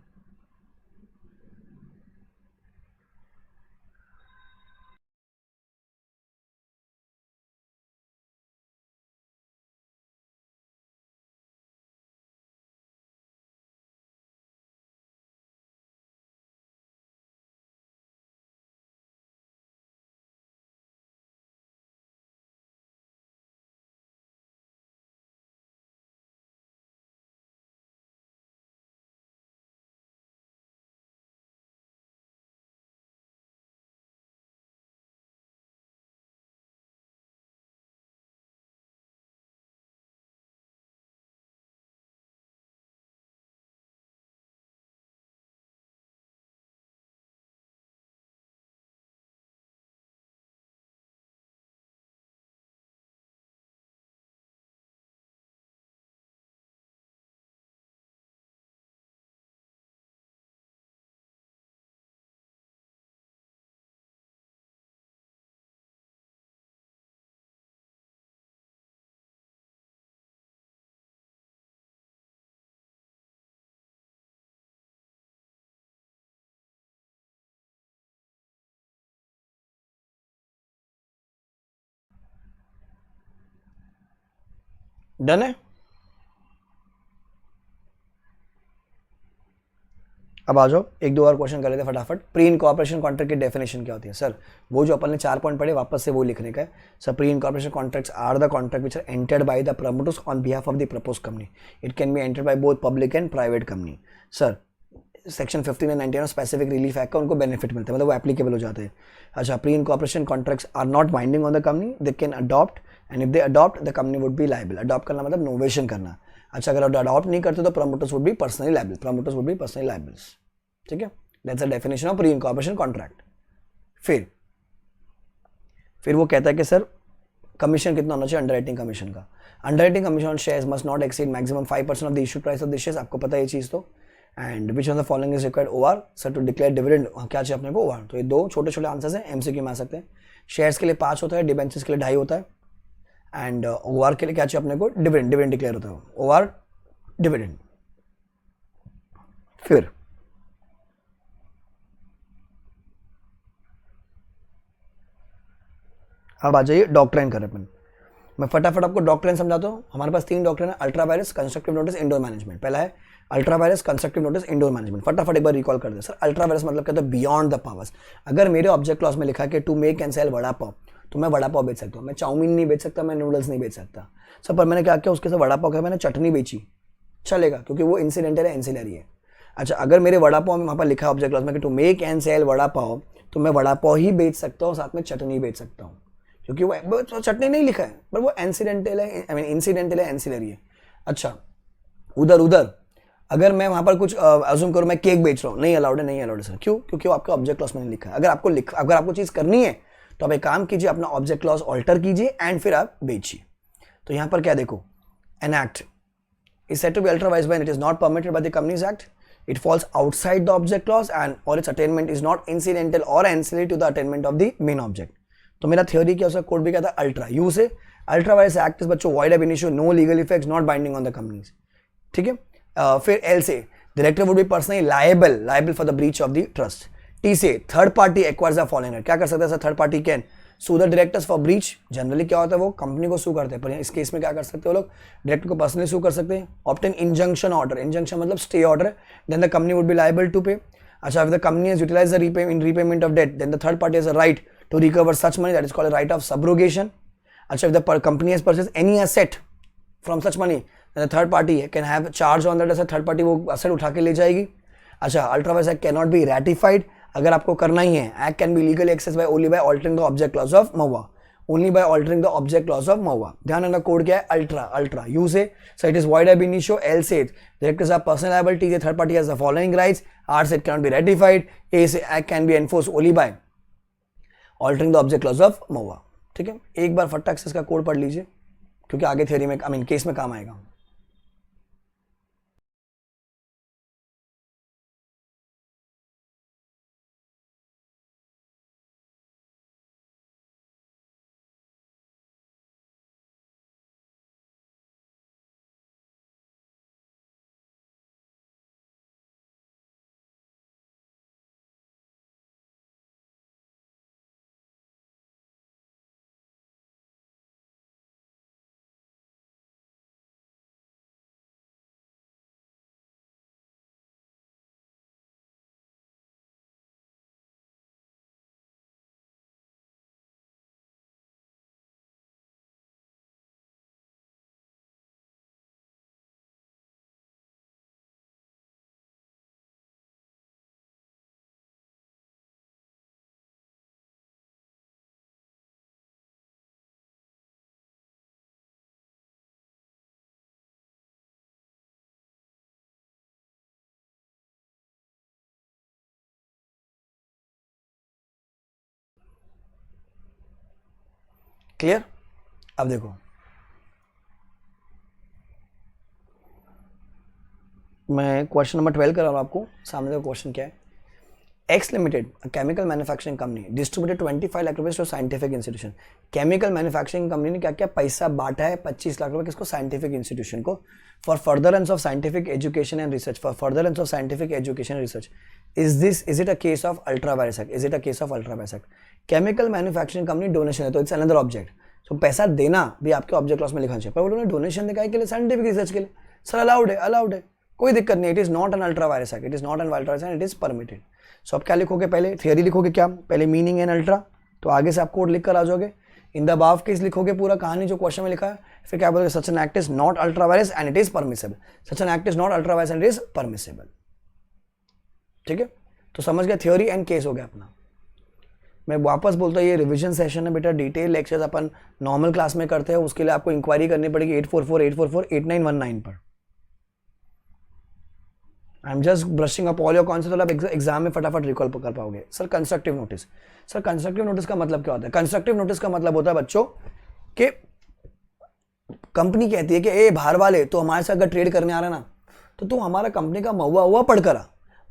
डन है. अब आ जाओ एक दो और क्वेश्चन कर लेते हैं फटाफट. प्री इनकॉर्पोरेशन कॉन्ट्रैक्ट की डेफिनेशन क्या होती है सर? वो जो अपन ने 4 पॉइंट पढ़े वापस से वो लिखने का है sir. Pre incorporation contracts are the contract which are entered by the promoters on behalf of the propose company. It can be entered by both public and private company. Sir section 15 and 19 specific relief act का उनको benefit मिलता है, मतलब वो applicable हो जाते हैं. अच्छा, pre incorporation contracts are not binding on the company, they can adopt and if they adopt the company would be liable. Adopt करना मतलब नोवेशन करना. अच्छा, अगर अडॉप्ट नहीं करते तो promoters would be personally liable. Promoters would be personally liables. ठीक है, that's the definition of pre incorporation contract. फिर वो कहता है कि सर कमीशन कितना होना चाहिए अंडरराइटिंग कमीशन का. Underwriting commission on shares must not exceed maximum 5% of the issued price of the shares. आपको पता है ये चीज़ तो. And which of the following is required or sir to declare dividend. क्या चाहिए अपने को? ओआर. तो ये दो छोटे छोटे आंसर्स हैं, एमसीक्यू में आ सकते हैं. शेयर्स के लिए 5 होता है, डिबेंचर्स के लिए 2.5 होता है. एंड ओआर के लिए क्या चाहिए अपने को? डिविडेंड डिक्लेयर होता है. OR dividend. फिर अब आ जाइए डॉक्ट्राइन कर अपन. मैं फटाफट आपको डॉक्ट्राइन समझाता हूँ. हमारे पास 3 डॉक्ट्राइन है. Ultra vires, constructive notice, indoor management. पहला है ultra vires, constructive notice, indoor management. फटाफट एक बार रिकॉल कर दे. सर अल्ट्रा वायरस मतलब क्या होता है? Beyond the powers. अगर मेरे ऑब्जेक्ट क्लॉज में लिखा है कि to make and sell vada pav, तो मैं वड़ा पाव बेच सकता हूँ. मैं चाउमीन नहीं बेच सकता, मैं नूडल्स नहीं बेच सकता. सर पर मैंने क्या किया, उसके साथ वड़ा पाव का मैंने चटनी बेची, चलेगा क्योंकि वो इंसिडेंटल है, एंसिलरी है. अच्छा, अगर मेरे वड़ा पाव में वहाँ पर लिखा है ऑब्जेक्ट क्लॉज में कि to make and sell vada pav, तो मैं वड़ा पाव ही बेच सकता हूँ, साथ में चटनी बेच सकता हूँ, क्योंकि वो चटनी नहीं लिखा है पर वो इंसिडेंटल है, आई मीन इंसिडेंटल है, एंसिलरी है. अच्छा, उधर अगर मैं वहाँ पर कुछ अज्यूम करूँ मैं केक बेच रहा हूँ, नहीं अलाउड है, नहीं अलाउड है सर. क्यों? क्योंकि वो आपका ऑब्जेक्ट क्लॉज में नहीं लिखा है. अगर आपको चीज़ करनी है तो आप एक काम कीजिए, अपना ऑब्जेक्ट क्लॉज ऑल्टर कीजिए एंड फिर आप बेचिए. तो यहाँ पर क्या देखो, an act is said to be ultra vires when it is not permitted by the Companies Act, it falls outside the object clause and or its attainment is not incidental or ancillary to the attainment of the main object. तो मेरा theory क्या, उसका code भी क्या था? Ultra. U से ultra vires act is बच्चों void ab initio, no legal effects, not binding on the companies. ठीक है. फिर एल से director would be personally liable for the breach of the trust. T से third party acquires the following. क्या कर सकता है sir? Third party can sue the directors for breach. Generally क्या होता है, वो कंपनी को सू करते हैं, पर इस केस में क्या कर सकते हो लोग? डायरेक्टर को पर्सनली सू कर सकते हैं. Obtain injunction order. इंजंक्शन मतलब stay order. Then the company would be liable to pay. अच्छा, if the company has utilized the repayment of debt, then the third party has a right to recover such money. That is called a right of subrogation. अच्छा, if the company has purchased any asset from such money, then the third party can have charge on that asset. Third party वो asset उठा के ले जाएगी. अच्छा, ultra vires act cannot be ratified. अगर आपको करना ही है, act can be legally accessed by only by altering the object clause of MOA. Only by altering the object clause of MOA. ध्यान रखना कोड क्या है, अल्ट्रा. अल्ट्रा यू से so it is void ab initio. L से directors have personal liability. The third party has the following rights. R से it cannot be ratified. A से act can be enforced only by altering the object clause of महुआ. ठीक है, एक बार फटाक से इसका code पढ़ लीजिए क्योंकि आगे थ्योरी में आई मीन केस में काम आएगा. क्लियर. अब देखो मैं क्वेश्चन नंबर 12 कर रहा हूँ आपको. सामने का क्वेश्चन क्या है, X Limited, a chemical manufacturing company, distributed 25 lakh रुपए to scientific institution. Chemical manufacturing company ने क्या क्या पैसा बांटा है 25 लाख रुपए किसको, साइंटिफिक इंस्टीट्यूशन को, for furtherance of scientific education and research. For furtherance of scientific education and research. Is it a case of ultra vires act? Is it a case of ultra vires act? Chemical manufacturing company donation है तो it's another object. सो पैसा देना भी आपके object clause में लिखा चाहिए, पर उन्होंने डोनेशन दिखाई के लिए, साइंटिफिक रिसर्च के लिए. सर अलाउड है, अलाउड है, कोई दिक्कत नहीं. It is not an ultra vires act, it is not an ultra vires act, it is permitted. सो आप क्या लिखोगे, पहले थियरी लिखोगे क्या, पहले मीनिंग एंड अल्ट्रा, तो आगे से आप कोड लिख कर आ जाओगे. इन द अबव केस लिखोगे पूरा कहानी जो क्वेश्चन में लिखा है. फिर क्या बोलोगे, such an act is not ultra vires and it is permissible. Such an act is not ultra vires and it is permissible. ठीक है, तो समझ गया, थ्योरी एंड केस हो गया अपना. मैं वापस बोलता हूँ ये रिवीजन सेशन है बेटा, डिटेल लेक्चर्स अपन नॉर्मल क्लास में करते हैं, उसके लिए आपको इंक्वायरी करनी पड़ेगी 844-844-8919 पर. I am just brushing up all your concept, तो आप एग्जाम में फटाफट रिकॉल कर पाओगे. Sir constructive notice, sir constructive notice का मतलब क्या होता है? कंस्ट्रक्टिव नोटिस का मतलब होता है बच्चों कि कंपनी कहती है कि ए बाहर वाले तो हमारे साथ अगर ट्रेड करने आ रहा ना, तो तू हमारा कंपनी का महुआ हुआ पढ़ कर आ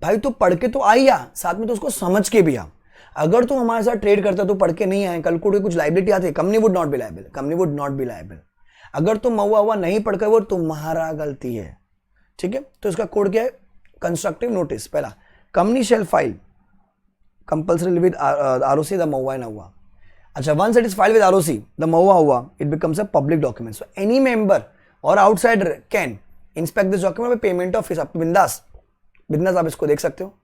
भाई. तू पढ़ के तो आई आ, साथ में तो उसको समझ के भी आ. अगर तू हमारे साथ ट्रेड करता तो पढ़ के नहीं आए, कल को कुछ लाइबिलिटी आती है, company would not be liable, company would not be liable. अगर तुम महुआ हुआ नहीं पढ़कर, वो तुम्हारा गलती है. ठीक है, तो इसका कोड क्या है, कंस्ट्रक्टिव नोटिस. पहला, company shall file compulsory with ROC the MOA and AOA. अच्छा, once it is file with ROC the MOA AOA, it becomes a public document. So any member or outsider can inspect this document with payment of fees. आप बिंदास बिंदास आप इसको देख सकते हो.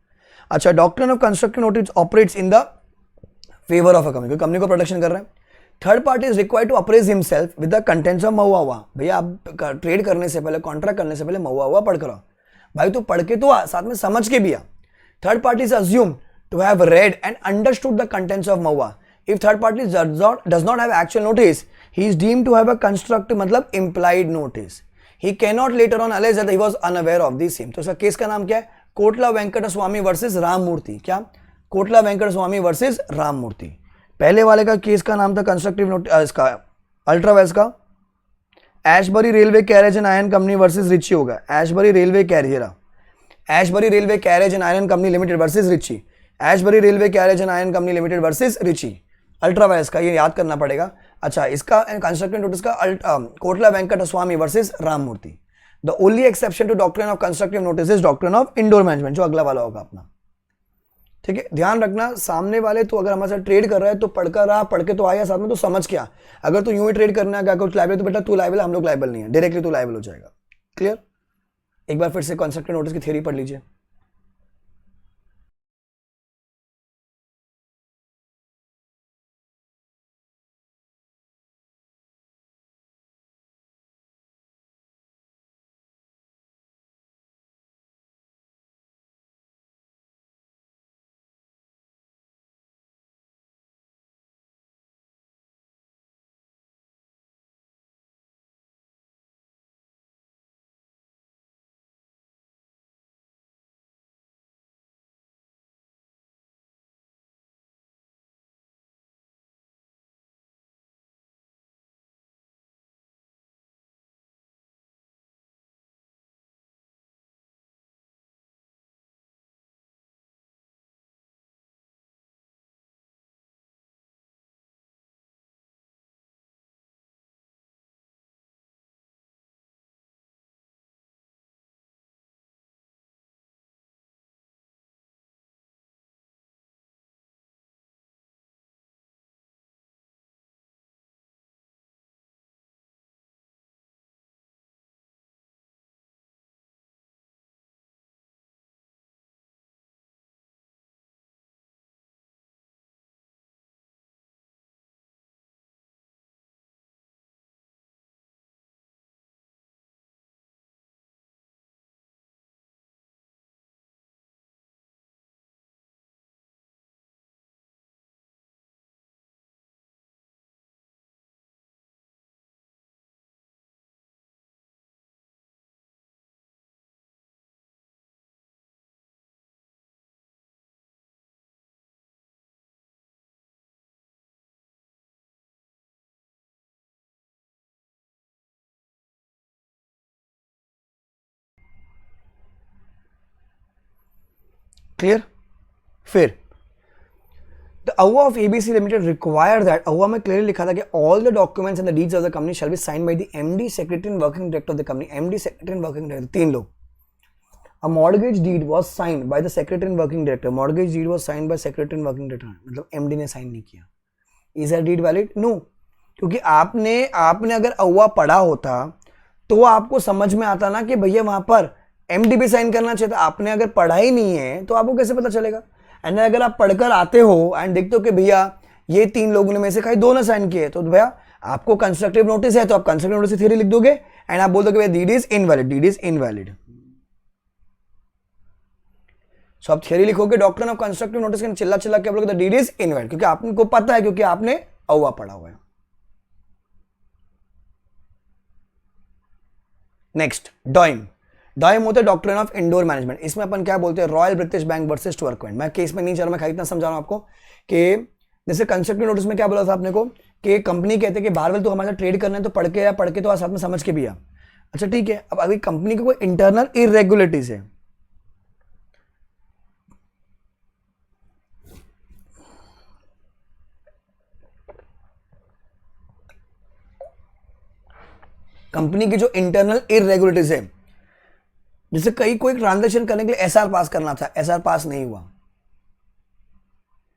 अच्छा, doctrine of constructive notice operates in the favour of a company, company को प्रोटेक्शन कर रहे हैं. Third party is required to apprise himself with the contents of MOA AOA. भैया आप ट्रेड करने से पहले, कॉन्ट्रैक्ट करने से पहले महुआ हुआ पढ़ कर आओ भाई. तू पढ़ के तो आ, साथ में समझ के भी आ. Third party is assume to have read and understood the contents of MOA. If third party does not have actual notice, he is deemed to have a constructive मतलब implied notice. He can not later on allege that he was unaware of this same. तो इसका case का नाम क्या है, Kotla Venkat Swamy versus Rammurthy. क्या, Kotla Venkat Swamy versus Rammurthy. पहले वाले का केस का नाम था कंस्ट्रक्टिव नोटिस, इसका अल्ट्रावायरस का Ashbury Railway Carriage and Iron Company versus Riche होगा. Ashbury Railway Carriage, Ashbury Railway Carriage and Iron Company Limited versus Riche. Ashbury Railway Carriage and Iron Company Limited versus Riche. Ultra vires का ये याद करना पड़ेगा. अच्छा, इसका constructive notice का Kotla Venkat Swamy versus Rammurthy. The only exception to doctrine of constructive notice is doctrine of indoor management, जो अगला वाला होगा अपना. ठीक है, ध्यान रखना, सामने वाले तो अगर हमारे साथ ट्रेड कर रहा है तो पढ़कर रहा, पढ़ के तो आया, साथ में तो समझ क्या. अगर तू यूं ही ट्रेड करना है कुछ लाइबल, तो बेटा तू लाइबल, हम लोग लाइबल नहीं है, डायरेक्टली तू लाइबल हो जाएगा. क्लियर. एक बार फिर से कंस्ट्रक्टिव नोटिस की थ्योरी पढ़ लीजिए. क्लियर? फिर द अवा of ABC limited require that, अवा में क्लियरली लिखा था कि all the documents and the deeds of the company shall be signed by the MD, secretary and working director of the company. MD, secretary and working director, तीन लोग. A mortgage deed was signed by the secretary and working director. Mortgage deed was signed by secretary and working director. मतलब MD ने sign नहीं किया. Is that deed valid? No. क्योंकि आपने अगर अव्वा पढ़ा होता तो आपको समझ में आता ना कि भैया वहां पर MD भी साइन करना चाहिए था. आपने अगर पढ़ा ही नहीं है तो आपको कैसे पता चलेगा? एंड अगर आप पढ़कर आते हो एंड देखते हो कि भैया ये तीन लोगों में से कहीं दो ने साइन किए, तो भैया आपको कंस्ट्रक्टिव नोटिस है तो आप कंस्ट्रक्टिव नोटिस थ्योरी लिख दोगे एंड आप बोल दोगे भैया deed is invalid, deed is invalid. So आप थियरी लिखोगे डॉक्ट्रिन ऑफ कंस्ट्रक्टिव नोटिस के चिल्ला चिल्ला के बोलोगे द डीड इज इनवैलिड, क्योंकि आपको पता है, क्योंकि आपने अव्वा पढ़ा हुआ है. नेक्स्ट डॉइम. डॉइम होता है डॉक्ट्रिन ऑफ इंडोर मैनेजमेंट. इसमें अपन क्या बोलते हैं? Royal British Bank versus Turquand. मैं केस में नहीं चल रहा, मैं इतना समझा रहा हूं आपको कि जैसे कंस्ट्रक्टिव नोटिस में क्या बोला था आपने को कि कंपनी कहते हैं कि बारवेल तो हमारे साथ ट्रेड करना है तो पढ़ के या पढ़ के तो साथ में समझ के भी आ. अच्छा ठीक है, अब अभी कंपनी की कोई इंटरनल इरेगुलरिटीज है, कंपनी की जो इंटरनल इरेगुलरिटीज है, जैसे कोई ट्रांजैक्शन करने के लिए एसआर पास करना था, एसआर पास नहीं हुआ,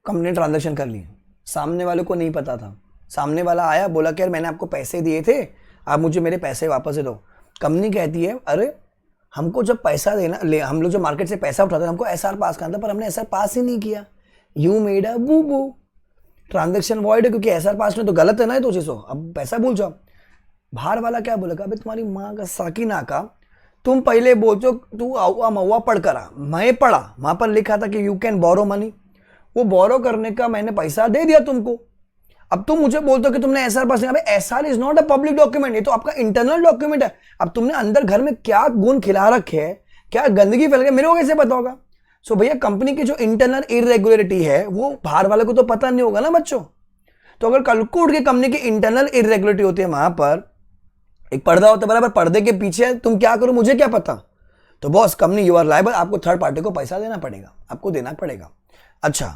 कंपनी ने ट्रांजैक्शन कर ली, सामने वाले को नहीं पता था, सामने वाला आया बोला कि यार मैंने आपको पैसे दिए थे, आप मुझे मेरे पैसे वापस दे दो. कंपनी कहती है अरे हमको जब पैसा देना हम लोग जो मार्केट से पैसा उठाते हैं हमको एसआर पास करना था, पर हमने एसआर पास ही नहीं किया. यू मेड अ बू बू, ट्रांजैक्शन वॉइड है क्योंकि एसआर पास नहीं तो गलत है ना, तो चीज़ हो, अब पैसा भूल जाओ. बाहर वाला क्या बोलेगा? अबे तुम्हारी माँ का साकिना का, तुम पहले बोलते हो तू अव्वा मव्वा पढ़ करा, मैं पढ़ा, वहां पर लिखा था कि यू कैन बोरो मनी, वो बोरो करने का मैंने पैसा दे दिया तुमको. अब तुम मुझे बोलते हो कि तुमने एसआर पास नहीं. अबे SR is not a public document, ये तो आपका इंटरनल डॉक्यूमेंट है. अब तुमने अंदर घर में क्या गुण खिला रखे है, क्या गंदगी फैल गई, मेरे को कैसे पता होगा? सो भैया कंपनी की जो इंटरनल इरेगुलरिटी है वो बाहर वाले को तो पता नहीं होगा ना बच्चों. तो अगर कल को उठ के कंपनी की इंटरनल इरेगुलरिटी होती है, वहां पर एक पर्दा होता है बराबर, पर्दे के पीछे तुम क्या करो मुझे क्या पता, तो boss company you are liable, आपको थर्ड पार्टी को पैसा देना पड़ेगा, आपको देना पड़ेगा. अच्छा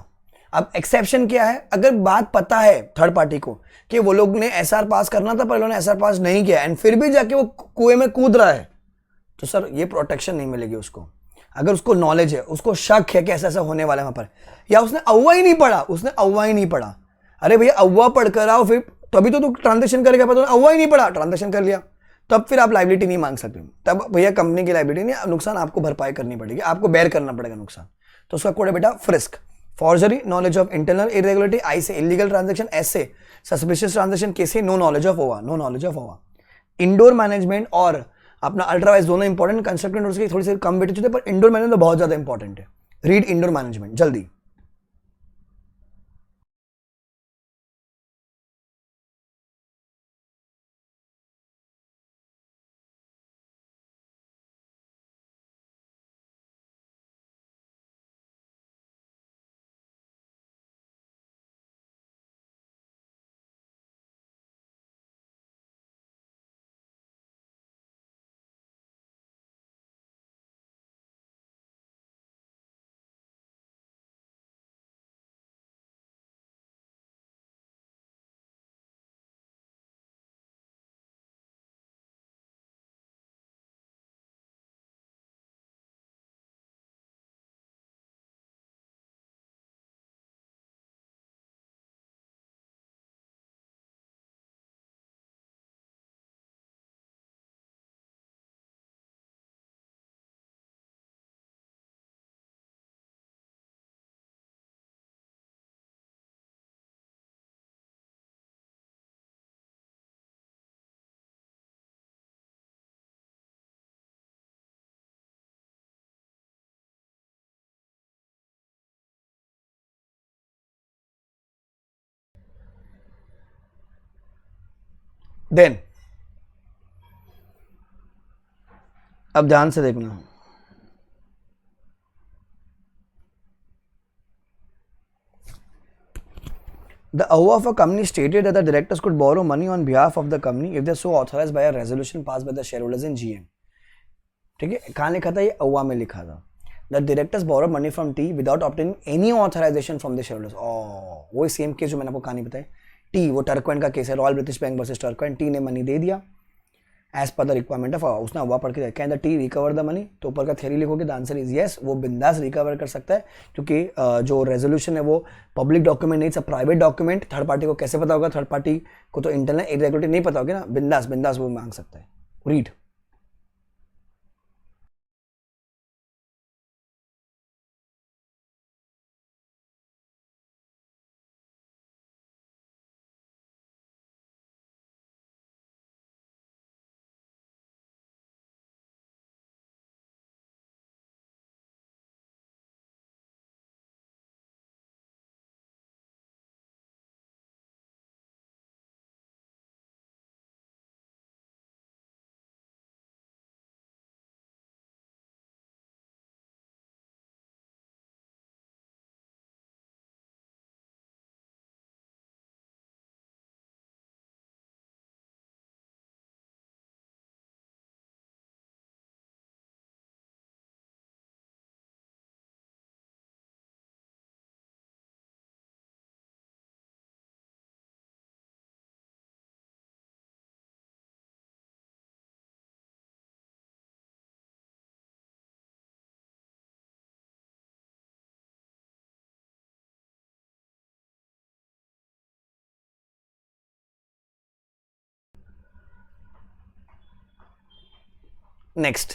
अब एक्सेप्शन क्या है? अगर बात पता है थर्ड पार्टी को कि वो लोग ने एसआर पास करना था पर उन्होंने एसआर पास नहीं किया एंड फिर भी जाके वो कुएं में कूद रहा है, तो सर ये प्रोटेक्शन नहीं मिलेगी उसको. अगर उसको नॉलेज है, उसको शक है कि ऐसा ऐसा होने वाला है वहां पर, या उसने अव्वा ही नहीं पढ़ा, उसने अव्वा ही नहीं पढ़ा. अरे भैया अव्वा पढ़ कर आओ फिर तभी तो तू ट्रांजेक्शन करेगा, पर अव्वा ही नहीं पढ़ा, ट्रांजेक्शन कर लिया, तब फिर आप लाइबिलिटी नहीं मांग सकते. तब भैया कंपनी की लाइबिलिटी नहीं, नुकसान आपको भरपाई करनी पड़ेगी, आपको बेयर करना पड़ेगा नुकसान. तो उसका कोड है बेटा FRISK. Forgery, knowledge of internal irregularity, I से इलीगल ट्रांजेक्शन, एस से सस्पिशियस ट्रांजेक्शन, के से no knowledge of AOA, no knowledge of AOA. Indoor management और अपना अल्ट्रावाइज दोनों इंपॉर्टेंट, कंस्ट्रक्टिव नोटिस की थोड़ी सी कम वेटेज होती है, पर इंडोर मैनेजमेंट तो बहुत ज्यादा इंपॉर्टेंट है. रीड इंडोर मैनेजमेंट जल्दी. देन अब ध्यान से देखना, the AOA of a company stated that the directors could borrow money on behalf of the company if they so authorized by a resolution passed by the shareholders in GM. ठीक है, कहाँ लिखा था? ये AOA में लिखा था. The directors borrow money from T without obtaining any authorisation from the shareholders. वही सेम केस जो मैंने आपको कहानी बताई, टी, वो टर्कवेंट का केस है, Royal British Bank versus Turquand. T ने मनी दे दिया एज पर द रिक्वायरमेंट ऑफ, उसने हुआ पढ़ के, can the T recover the money, तो ऊपर का थ्योरी लिखोगे, द आंसर इज येस, वो बिंदास रिकवर कर सकता है, क्योंकि जो रेजोल्यूशन है वो पब्लिक डॉक्यूमेंट नहीं, प्राइवेट डॉक्यूमेंट। थर्ड पार्टी को कैसे पता होगा? थर्ड पार्टी को तो इंटरनल इरेगुलरिटी नहीं पता होगी ना, बिंदास बिंदास वो मांग सकता है। रीड। नेक्स्ट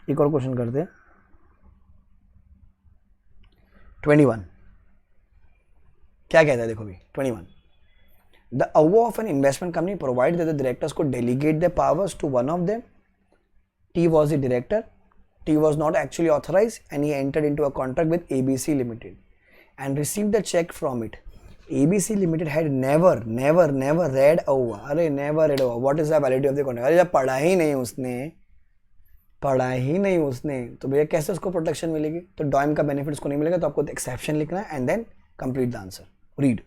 एक और क्वेश्चन करते हैं। 21 क्या कहता है? देखो भी 21, the AOA of an investment company provide that the directors को delegate the powers to one of them. T was the director. T was not actually authorized and he entered into a contract with ABC Limited and received a check from it. ABC Limited had never read over. अरे never read over. What is the validity of the contract? अरे जब पढ़ा ही नहीं उसने तो भैया कैसे उसको प्रोटेक्शन मिलेगी? तो डॉइम का बेनिफिट उसको नहीं मिलेगा, तो आपको एक्सेप्शन लिखना है and then complete the answer. Read.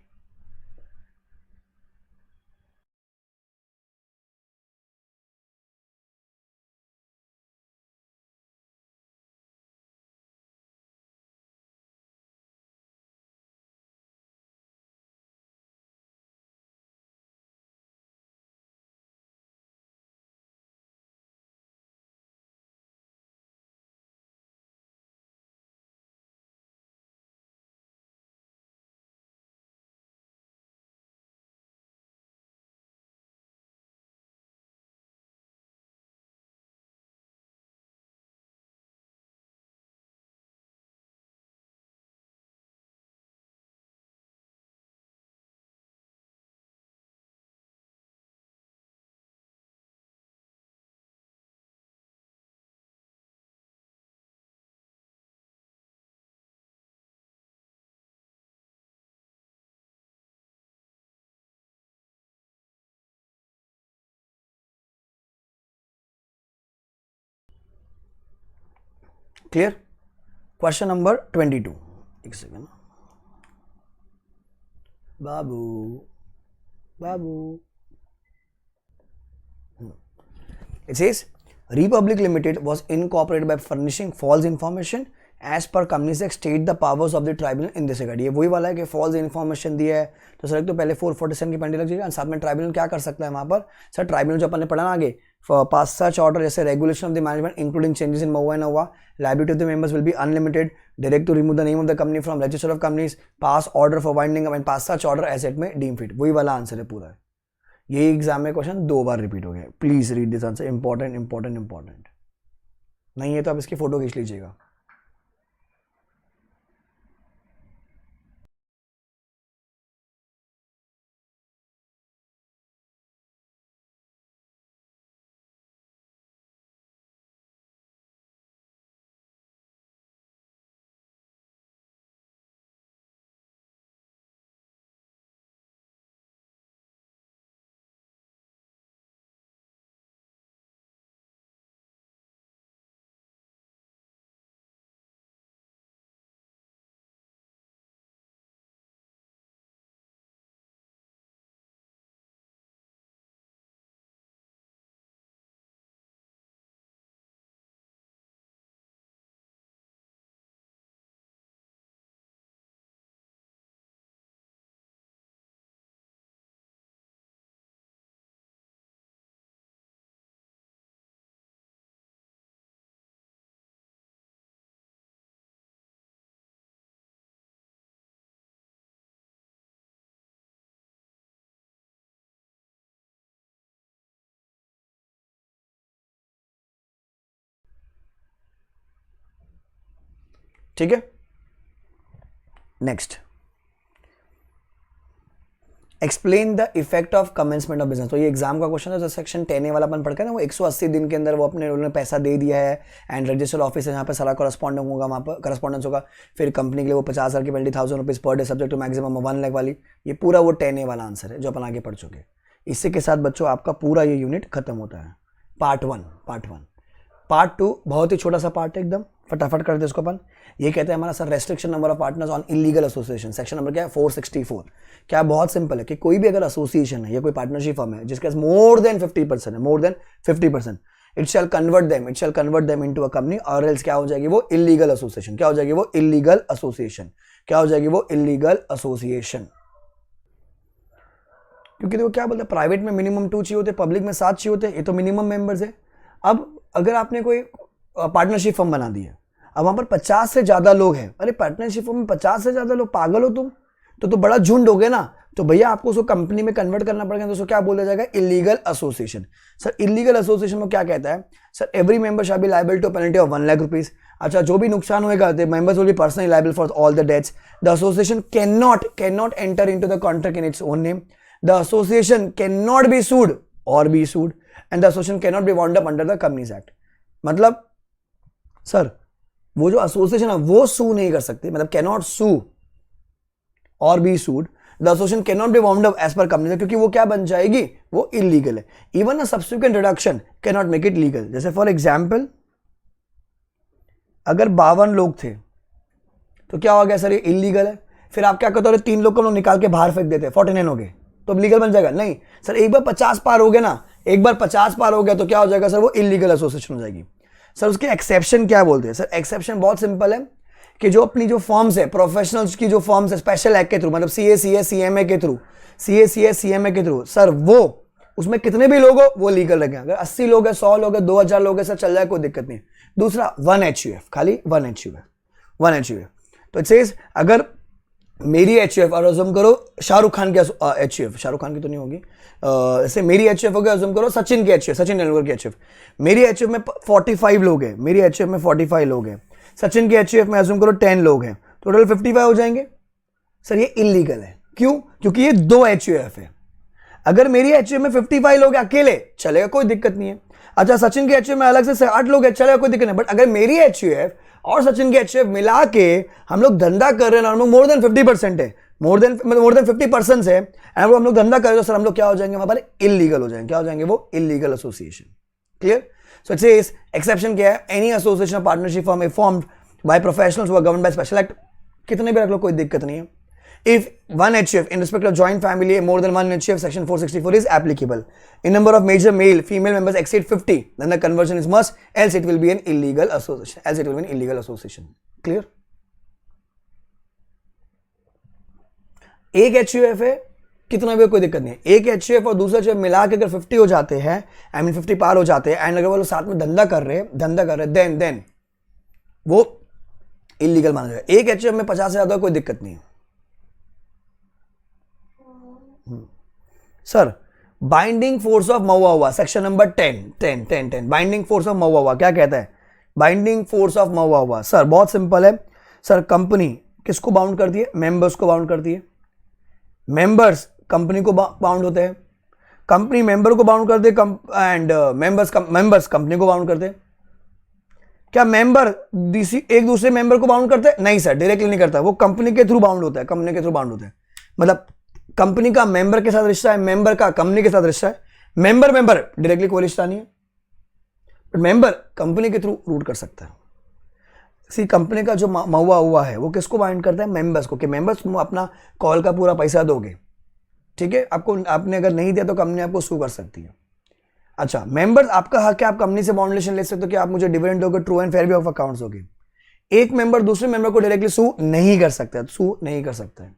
Clear? Question number 22, एक सेकेंड बाबू बाबू। It says Republic Limited was incorporated by furnishing false information as per Companies Act state the powers of the tribunal in this regard। ये वही वाला है कि false information दिया है तो सर तो पहले 447 की पेनल्टी लग जाएगी। साथ में ट्राइब्यूनल क्या कर सकता है वहां पर? सर ट्राइब्यूनल जो अपन ने पढ़ा ना आगे, पास सच ऑर्डर जैसे regulation of the management including changes in MOA and OWA, liability of the members will be unlimited, direct to remove the name of the company from register of companies, pass order for winding up and pass such order as it may deem fit। वही वाला answer है पूरा। ये exam में question 2 बार repeat हो गया। Please read this answer, important important important. नहीं है तो आप इसकी फोटो खींच लीजिएगा। ठीक है, next, explain the effect of commencement of business. तो ये एग्जाम का क्वेश्चन है, जो सेक्शन 10A वाला अपन पढ़ के ना, वो 180 दिन के अंदर वो अपने उन्होंने पैसा दे दिया है, एंड रजिस्टर्ड ऑफिस है जहाँ पे सारा करस्पॉन्डेंस होगा, वहाँ पर करस्पॉन्डेंस होगा, फिर कंपनी के लिए वो 50,000 की पेनल्टी, 1,000 रुपीज़ पर day subject to maximum 1 lakh वाली, ये पूरा वो 10A वाला आंसर है जो अपन आगे पढ़ चुके हैं। इसी के साथ बच्चों आपका पूरा ये यूनिट खत्म होता है, पार्ट 1। पार्ट 2 बहुत ही छोटा सा पार्ट है, एकदम फटाफट कर दे इसको अपन। ये कहते हैं हमारा sir restriction number of partners on illegal association, section number क्या है 464। क्या बहुत सिंपल है कि कोई भी अगर एसोसिएशन है या कोई पार्टनरशिप फर्म है जिसके पास मोर देन 50% है, more than 50%, it shall convert them into a company, और एल्स क्या हो जाएगी वो इलीगल एसोसिएशन। क्या हो जाएगी वो इलीगल एसोसिएशन, क्या हो जाएगी वो इलीगल एसोसिएशन। क्योंकि देखो क्या बोलते हैं, प्राइवेट में मिनिमम 2 चाहिए होते, पब्लिक में 7 चाहिए होते, ये तो मिनिमम मेंबर्स है। अब अगर आपने कोई पार्टनरशिप फर्म बना दी है, अब वहां पर 50 से ज्यादा लोग हैं, अरे पार्टनरशिप फर्म में 50 से ज्यादा लोग, पागल हो तुम, तो बड़ा झुंड हो गया ना, तो भैया आपको उसको कंपनी में कन्वर्ट करना पड़ेगा, तो उसको क्या बोला जाएगा, illegal association. Sir illegal association में क्या कहता है, sir every member shall be liable to penalty of 1 lakh rupees. अच्छा, जो भी नुकसान होगा the members will be personally liable for all the debts. The association can not enter into the contract in its own name. The association can not be sued or be sued, and the association can not be wound up under the companies act. मतलब sir वो जो association है वो सू नहीं कर सकते, मतलब can not sue और be sued, the association can not be wound up as per company, क्योंकि वो क्या बन जाएगी, वो इलीगल है। Even a subsequent reduction can not make it legal. जैसे फॉर एग्जांपल अगर 52 लोग थे तो क्या हो गया सर, ये इलीगल है। फिर आप क्या करते हो, 3 लोग को लोग निकाल के बाहर फेंक देते हैं, 49 हो गए, तो लीगल बन जाएगा? नहीं सर, एक बार 50 पार हो गया ना, एक बार 50 पार हो गया तो क्या हो जाएगा सर, वो इलीगल एसोसिएशन हो जाएगी। सर उसके एक्सेप्शन क्या बोलते हैं? सर एक्सेप्शन बहुत सिंपल है कि जो अपनी जो फॉर्म्स है, प्रोफेशनल्स की जो फॉर्म्स है स्पेशल एक्ट के थ्रू, मतलब CA के थ्रू, सर वो उसमें कितने भी लोग हो वो लीगल लगे। अगर 80 लोग है, 100 लोग है, 2000 लोग है, सर चल जाए, कोई दिक्कत नहीं। दूसरा 1 HUF, खाली 1 HUF। तो इट सेज अगर मेरी HUF, और अज्यूम करो शाहरुख खान की HUF, शाहरुख खान की तो नहीं होगी, जैसे मेरी HUF हो गया, अज्यूम करो सचिन की HUF, सचिन तेंदुलकर की HUF। मेरी HUF में 45 लोग हैं, मेरी HUF में 45 लोग हैं, सचिन की HUF में अज्यूम करो 10 लोग हैं, टोटल 55 हो जाएंगे। सर ये इलीगल है, क्यों? क्योंकि ये 2 HUF है। अगर मेरी HUF में 55 लोग हैं अकेले, चलेगा, कोई दिक्कत नहीं है। अच्छा, सचिन की HUF में अलग से 8 लोग हैं, चलेगा, कोई दिक्कत नहीं। बट अगर मेरी HUF और सचिन की HUF मिला के हम लोग धंधा कर रहे हैं, हम लोग मोर देन 50% है, मोर देन 50% है, एंड हम लोग धंधा कर रहे हैं, तो सर हम लोग क्या हो जाएंगे, वहां पर इलीगल हो जाएंगे। क्या हो जाएंगे वो? Illegal association. Clear? So it says exception क्या है, any association of partnership form formed by professionals who are governed by special act, कितने भी रख लो, कोई दिक्कत नहीं है। If 1 HUF in respect of joint family, more than 1 HUF, section 464 is applicable. In number of major male, female members exceed 50, then the conversion is must, else it will be an illegal association. Clear? एक HUF है, कितना भी कोई दिक्कत नहीं है। एक HUF और दूसरा HUF मिला के अगर 50 हो जाते हैं, I mean 50 पार हो जाते हैं, एंड अगर वो लोग साथ में धंधा कर रहे हैं, देन वो इलीगल माना जाएगा। एक HUF में 50 से ज्यादा कोई दिक्कत नहीं है। Sir binding force of MOA AOA, section number 10 binding force of MOA AOA क्या कहता है? बाइंडिंग फोर्स ऑफ महुआ हुआ सर बहुत सिंपल है। सर कंपनी किसको बाउंड करती है? मेंबर्स को बाउंड करती है। मेंबर्स कंपनी को बाउंड होते हैं, कंपनी मेंबर को बाउंड करते हैं, एंड मेंबर्स कंपनी को बाउंड करते हैं। क्या मेंबर एक दूसरे मेंबर को बाउंड करते हैं? नहीं सर, डायरेक्टली नहीं करता, वो कंपनी के थ्रू बाउंड होता है, मतलब कंपनी का मेंबर के साथ रिश्ता है, मेंबर का कंपनी के साथ रिश्ता है। मेंबर डायरेक्टली कोई रिश्ता नहीं है, बट मेंबर कंपनी के थ्रू रूट कर सकता है। सी कंपनी का जो महुआ हुआ है वो किसको बाइंड करता है? मेंबर्स को, कि मेंबर्स तुम अपना कॉल का पूरा पैसा दोगे, ठीक है, आपने अगर नहीं दिया तो कंपनी आपको सू कर सकती है। अच्छा, मेंबर्स आपका हक है, आप कंपनी से बाउंडेशन ले सकते हो कि आप मुझे डिविडेंड दोगे, true and fair view of accounts दोगे। एक मेंबर दूसरे मेंबर को डायरेक्टली सू नहीं कर सकता है,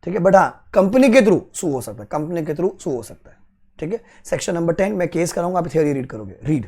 ठीक है, बट हाँ कंपनी के थ्रू सू हो सकता है, ठीक है। सेक्शन नंबर 10 मैं केस कराऊंगा, आप थ्योरी रीड करोगे, रीड।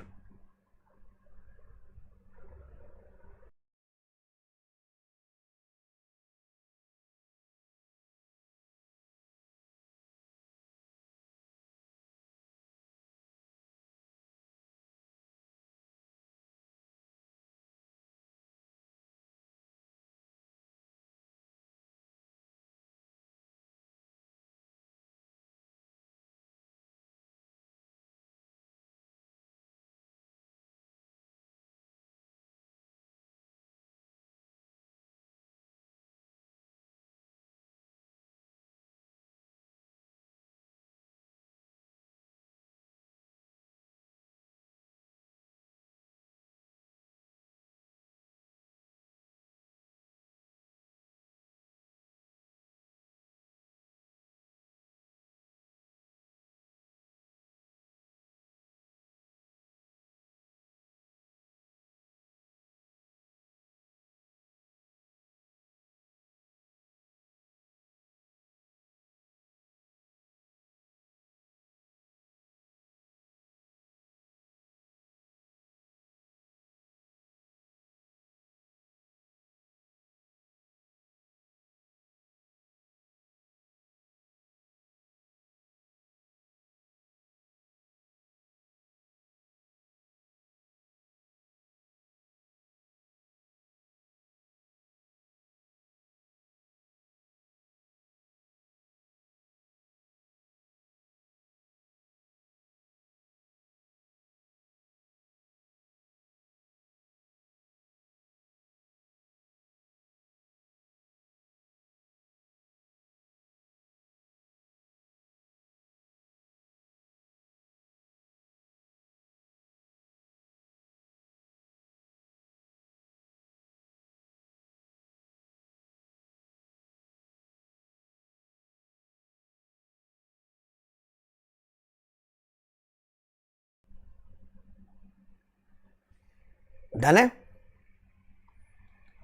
डन है?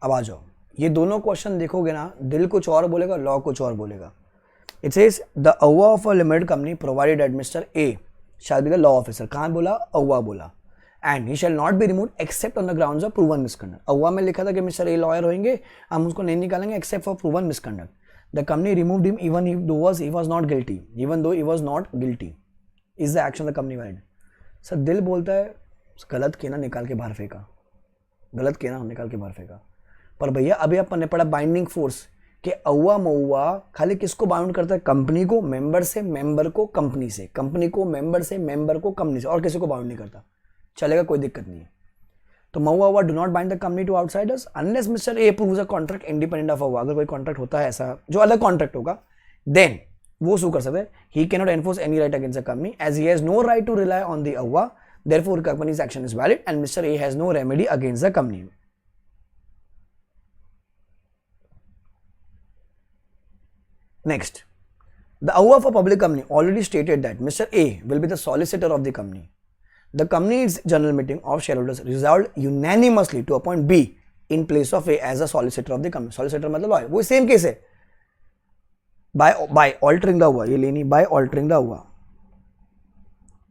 अब आ जाओ, ये दोनों क्वेश्चन देखोगे ना, दिल कुछ और बोलेगा, लॉ कुछ और बोलेगा. It says the AOA of a limited company provided at mister A शायद बी द लॉ ऑफिसर. कहाँ बोला? अव्वा बोला. And he shall not be remove except on the grounds of proven misconduct. AOA में लिखा था कि mister a lawyer होंगे, हम उसको नहीं निकालेंगे except for proven misconduct. The company removed him even he was not guilty, even though he was not guilty. Is the action the company valid? Sir दिल बोलता है गलत किया ना, निकाल के बाहर फेंका, गलत किया ना, निकाल के बाहर फेंका. पर भैया अभी अपन ने पढ़ा बाइंडिंग फोर्स कि अव्वा मऊवा खाली किसको बाउंड करता है? कंपनी को मेंबर से, मेंबर को कंपनी से, कंपनी को मेंबर से, मेंबर को कंपनी से, और किसी को बाउंड नहीं करता. चलेगा, कोई दिक्कत नहीं है. तो MOA AOA do not bind the company to outsiders unless mister A approves a contract independent of AOA. अगर कोई कॉन्ट्रैक्ट होता है ऐसा जो अलग कॉन्ट्रैक्ट होगा, देन वो सू कर सकते हैं. He can not enforce any right against the company as he has no right to rely on the AOA. Therefore company's action is valid and mister A has no remedy against the company. Next, the AUA of a public company already stated that Mr. A will be the solicitor of the company. The company's general meeting of shareholders resolved unanimously to appoint B in place of A as a solicitor of the company. Solicitor मतलब lawyer, वो same case है. By altering the AUA, ये लेनी by altering the AUA.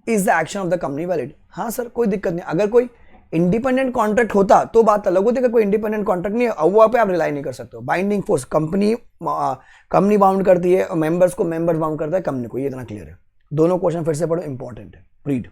Is the action of the company valid? हाँ sir, कोई दिक्कत नहीं. अगर कोई इंडिपेंडेंट कॉन्ट्रैक्ट होता तो बात अलग होती है. कोई इंडिपेंडेंट कॉन्ट्रैक्ट नहीं है, अव्वा पे आप रिलाई नहीं कर सकते हो. बाइंडिंग फोर्स कंपनी बाउंड करती है, मेंबर्स को मेंबर्स बाउंड करता है कंपनी को. ये इतना क्लियर है. दोनों क्वेश्चन फिर से पढ़ो, इंपॉर्टेंट है. रीड.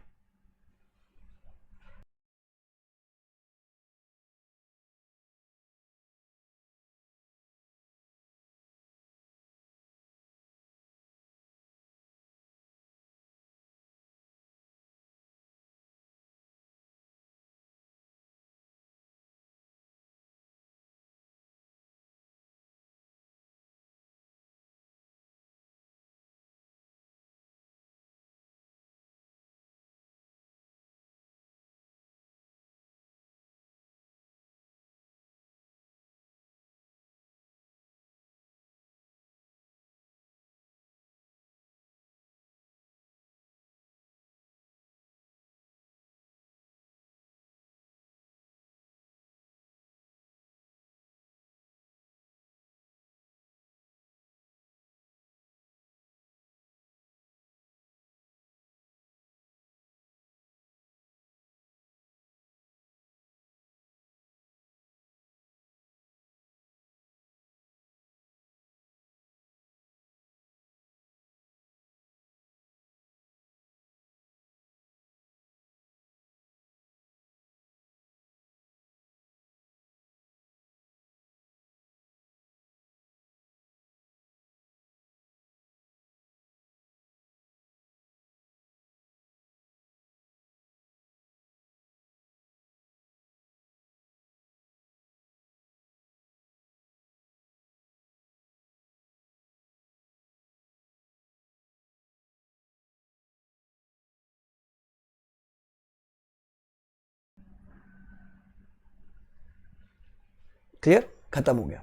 क्लियर? खत्म हो गया,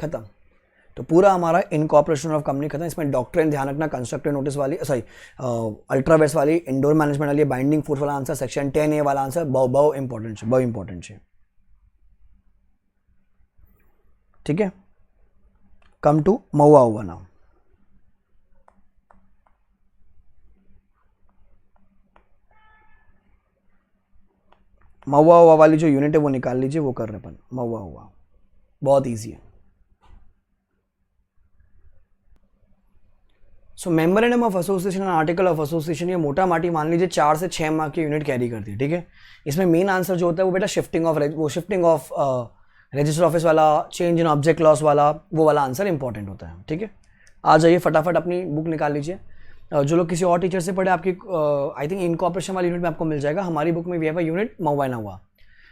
खत्म. तो पूरा हमारा इनकॉर्पोरेशन ऑफ कंपनी खत्म. इसमें डॉक्ट्रिन ध्यान रखना, कंस्ट्रक्टिव नोटिस वाली, सॉरी अल्ट्रावेस वाली, इंडोर मैनेजमेंट वाली, बाइंडिंग फोर्स वाला आंसर, सेक्शन 10A वाला आंसर बहुत इंपॉर्टेंट है, बहुत इंपॉर्टेंट है. ठीक है, come to Mau अव्वा now. Mau अव्वा वाली जो यूनिट है वो निकाल लीजिए, वो कर रहे अपन. मऊआ अव्वा बहुत ईजी है. So memorandum of association and article of association, ये मोटा माटी मान लीजिए 4 से 6 मार्क की यूनिट कैरी करती है. ठीक है, इसमें मेन आंसर जो होता है वो बेटा शिफ्टिंग ऑफ रजिस्टर ऑफिस वाला, चेंज इन ऑब्जेक्ट लॉस वाला, वो वाला आंसर इंपॉर्टेंट होता है. ठीक है, आ जाइए फटाफट अपनी बुक निकाल लीजिए. जो लोग किसी और टीचर से पढ़े, आपकी आई थिंक इनकॉर्पोरेशन वाली यूनिट में आपको मिल जाएगा. हमारी बुक में भी है unit Mau and अव्वा.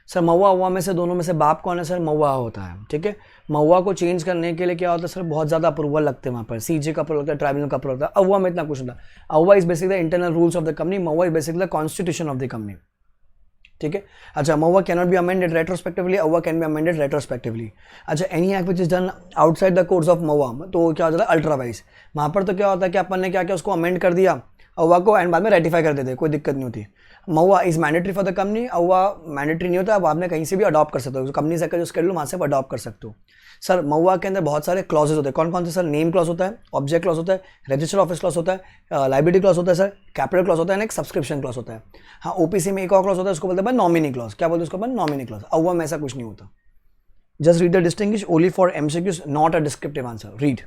Sir Mau अव्वा में से दोनों में से बाप कौन है? सर मऊआ होता है. ठीक है, मऊआ को चेंज करने के लिए क्या होता है सर? बहुत ज़्यादा अप्रूवल लगते हैं वहाँ पर. सीजे का अप्रूवल लगता है, ट्राइब्यूनल का अप्रूवल लगता है. अव्वा में इतना कुछ नहीं था. AOA is basically the internal rules of the company. MOA is basically the constitution of the company. ठीक है, अच्छा MOA can not be amended retrospectively, AOA can be amended retrospectively. अच्छा any act which is done outside the course of MOA, तो क्या होता है? Ultra vires. वहाँ पर तो क्या होता है कि अपन ने क्या किया, उसको अमेंड कर दिया, अव्वा को एंड बाद में रेटिफाई कर देते, कोई दिक्कत नहीं होती। MOA is mandatory for the company, AOA mandatory नहीं होता, अब आपने कहीं से भी अडॉप्ट कर सकते हो, कंपनी से जो स्केड्यूल वहाँ से अडॉप्ट कर सकते हो। सर महुआ के अंदर बहुत सारे क्लॉजेज होते हैं, कौन कौन से सर? नेम क्लॉज होता है, ऑब्जेक्ट क्लॉज होता है, रजिस्टर ऑफिस क्लॉज होता है, लाइबिलिटी क्लॉज होता है सर, कैपिटल क्लॉज होता है, एक सब्सक्रिप्शन क्लॉज होता है। हाँ, ओपीसी में एक और क्लॉज होता है, उसको बोलते हैं नॉमिनी क्लॉज। क्या बोलते हैं उसको? Nominee clause. अव्वा में ऐसा कुछ नहीं होता। Just read the distinguish only for MCQs, not a descriptive answer. Read.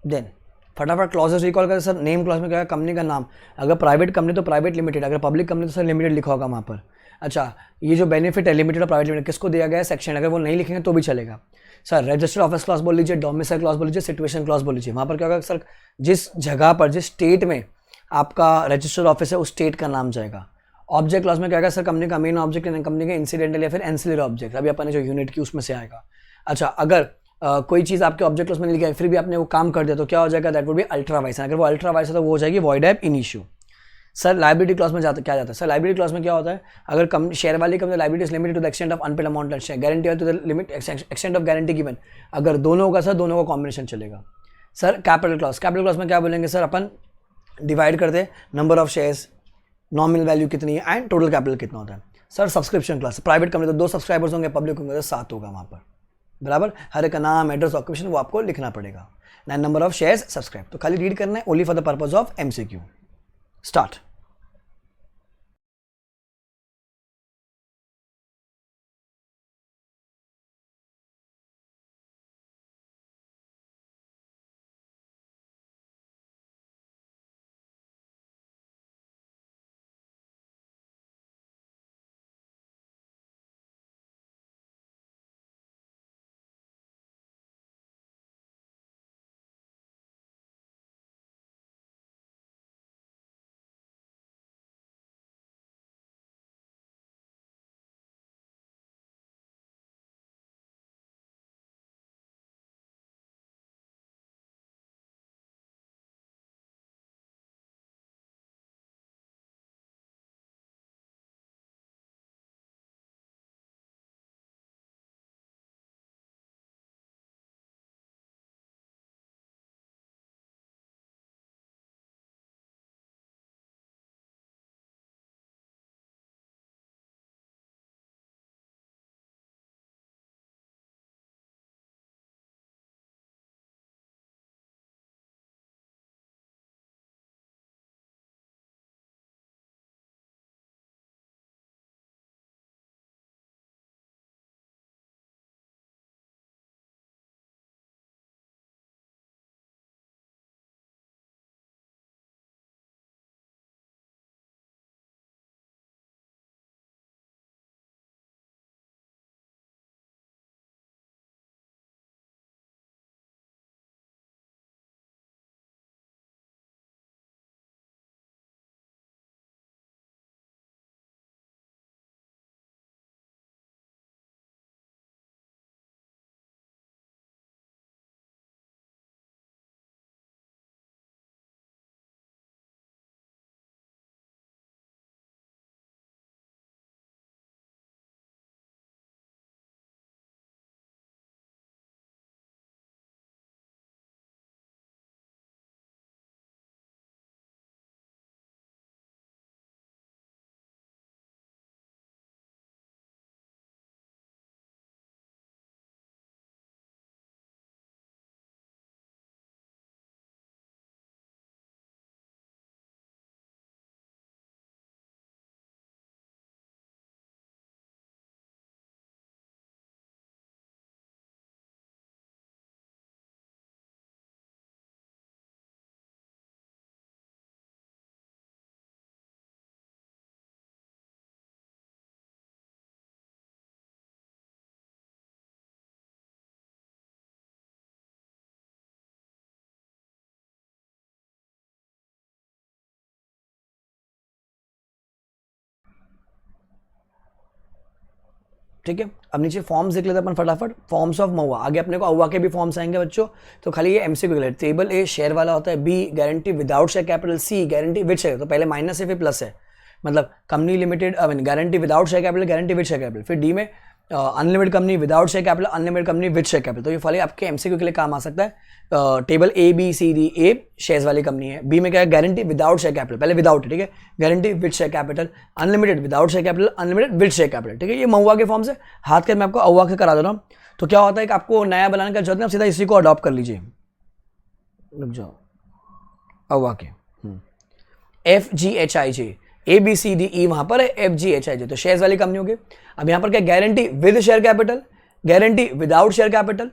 Then फटाफट क्लॉजेस रिकॉल करें सर। नेम क्लॉज में क्या है? कंपनी का नाम। अगर प्राइवेट कंपनी तो प्राइवेट लिमिटेड, अगर पब्लिक कंपनी तो सर लिमिटेड लिखा होगा वहाँ पर। अच्छा, ये जो बेनिफिट है लिमिटेड और प्राइवेट लिमिटेड किसको दिया गया है? सेक्शन। अगर वो नहीं लिखेंगे तो भी चलेगा सर। रजिस्टर्ड ऑफिस क्लॉज बोल लीजिए, डोमिसाइल क्लॉज बोल लीजिए, सिचुएशन क्लॉज बोल लीजिए। वहाँ पर क्या होगा सर? जिस जगह पर, जिस स्टेट में आपका रजिस्टर्ड ऑफिस है उस स्टेट का नाम जाएगा। ऑब्जेक्ट क्लॉज में क्या होगा सर? कंपनी का मेन ऑब्जेक्ट, कंपनी का इंसिडेंटल या फिर एंसिलरी ऑब्जेक्ट, अभी अपन ने जो यूनिट की उसमें से आएगा। अच्छा, अगर कोई चीज़ आपके ऑब्जेक्ट उसमें लिखा है फिर भी आपने वो काम कर दिया तो क्या हो जाएगा? That would be ultra vice. अगर वो अल्ट्रा वाइस है तो वो हो जाएगी वॉइड एब इन इश्यू। सर लाइबिलिटी क्लॉज में जाता क्या जाता है? सर लाइबिलिटी क्लॉज में क्या होता है? अगर कम शेयर वाली company liability is limited to the extent of unpaid amount and share, guarantee to the limit extent of guarantee given. अगर दोनों होगा सर, दोनों का कॉम्बिनेशन चलेगा। Sir capital clause, capital clause में क्या बोलेंगे सर? अपन डिवाइड करते हैं number of shares, nominal value कितनी है एंड टोटल कैपिटल कितना होता है। Sir subscription class, private company तो 2 सब्सक्राइबर्स होंगे, पब्लिक होंगे तो 7 होगा वहाँ पर। बराबर, हर एक का नाम, एड्रेस, ऑक्यूपेशन वो आपको लिखना पड़ेगा। 9 नंबर ऑफ शेयर्स सब्सक्राइब, तो खाली रीड करना है only for the purpose of MCQ. Start. ठीक है। अब नीचे फॉर्म्स देख लेते हैं अपन फटाफट। फॉर्म्स ऑफ महुआ, आगे अपने को अहुआ के भी फॉर्म्स आएंगे बच्चों, तो खाली ये एमसीक्यू के लिए। टेबल ए शेयर वाला होता है, B guarantee without share capital, C guarantee with share, तो पहले माइनस है फिर प्लस है, मतलब company limited I mean guarantee without share capital, guarantee with share capital. फिर डी में unlimited company without share capital, unlimited company with share capital. तो ये फाली आपके एमसीक्यू के लिए काम आ सकता है। Table A B C D, A shares वाली कंपनी है, बी में क्या है गारंटी विदाउट शेयर कैपिटल, पहले विदाउट, ठीक है, guarantee with share capital, unlimited without share capital, unlimited with share capital, ठीक है। ये महुआ के फॉर्म से हाथ के मैं आपको अहुआ के करा दे रहा हूँ। तो क्या होता है कि आपको नया बनाने का जरूरत नहीं, आप सीधा इसी को अडॉप्ट कर लीजिए। रुक जाओ, अहुआ के F G H I J, A B C D E वहां पर है, एफ जी एच आई जे, तो शेयर्स वाली कंपनी होगी। अब यहां पर क्या guarantee with share capital, guarantee without share capital,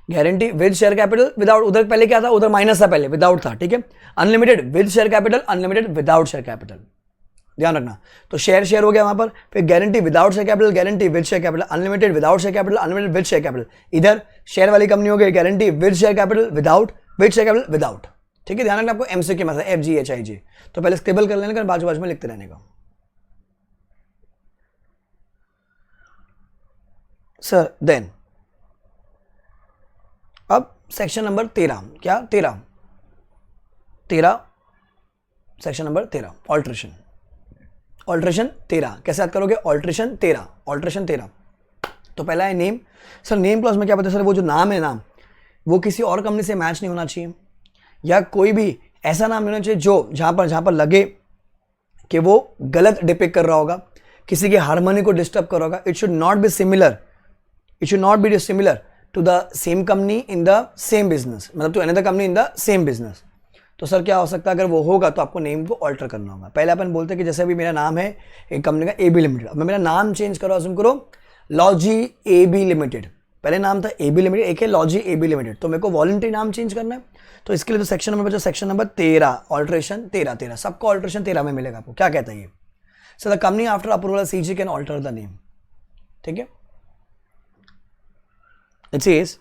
guarantee with share capital, without, उधर पहले क्या था, उधर माइनस था, पहले विदाउट था, ठीक है। Unlimited with share capital, unlimited without share capital, ध्यान रखना। तो शेयर शेयर हो गया वहां पर, फिर guarantee without share capital, guarantee with share capital, unlimited without share capital, unlimited with share capital. इधर शेयर वाली कंपनी हो गई guarantee with share capital, without, with share capital, without, ठीक है। ध्यान रखना आपको एमसीक्यू में एफ जी एच आई जे, तो पहले स्टेबल कर लेने का, बाजू बाजू में लिखते रहने का। सर देन अब सेक्शन नंबर 13, क्या 13 सेक्शन नंबर 13 ऑल्ट्रेशन। ऑल्ट्रेशन 13 कैसे याद करोगे, ऑल्ट्रेशन 13। तो पहला है नेम। सर नेम क्लॉज में क्या पता है सर, वो जो नाम है ना वो किसी और कंपनी से मैच नहीं होना चाहिए, या कोई भी ऐसा नाम नहीं होना चाहिए जो जहां पर लगे कि वो गलत डिपिक्ट कर रहा होगा, किसी की हार्मनी को डिस्टर्ब कर रहा होगा। It should not be similar to the same company in the same business, मतलब to another company in the same business. तो सर क्या हो सकता है, अगर वो होगा तो आपको नेम को ऑल्टर करना होगा। पहले अपन बोलते हैं कि जैसे अभी मेरा नाम है एक कंपनी का ए बी लिमिटेड, अब मैं मेरा नाम चेंज करो, असम करो लॉजी ए बी लिमिटेड, पहले नाम था ए बी लिमिटेड, एक है लॉजी ए बी लिमिटेड, तो मेरे को वॉलंटरी नाम चेंज करना है। तो इसके लिए तो सेक्शन नंबर बचा सेक्शन नंबर 13 ऑल्ट्रेशन 13 सबको ऑल्ट्रेशन 13 में मिलेगा आपको। क्या कहता है ये, sir the company after approval CG can alter the name, ठीक है। It says,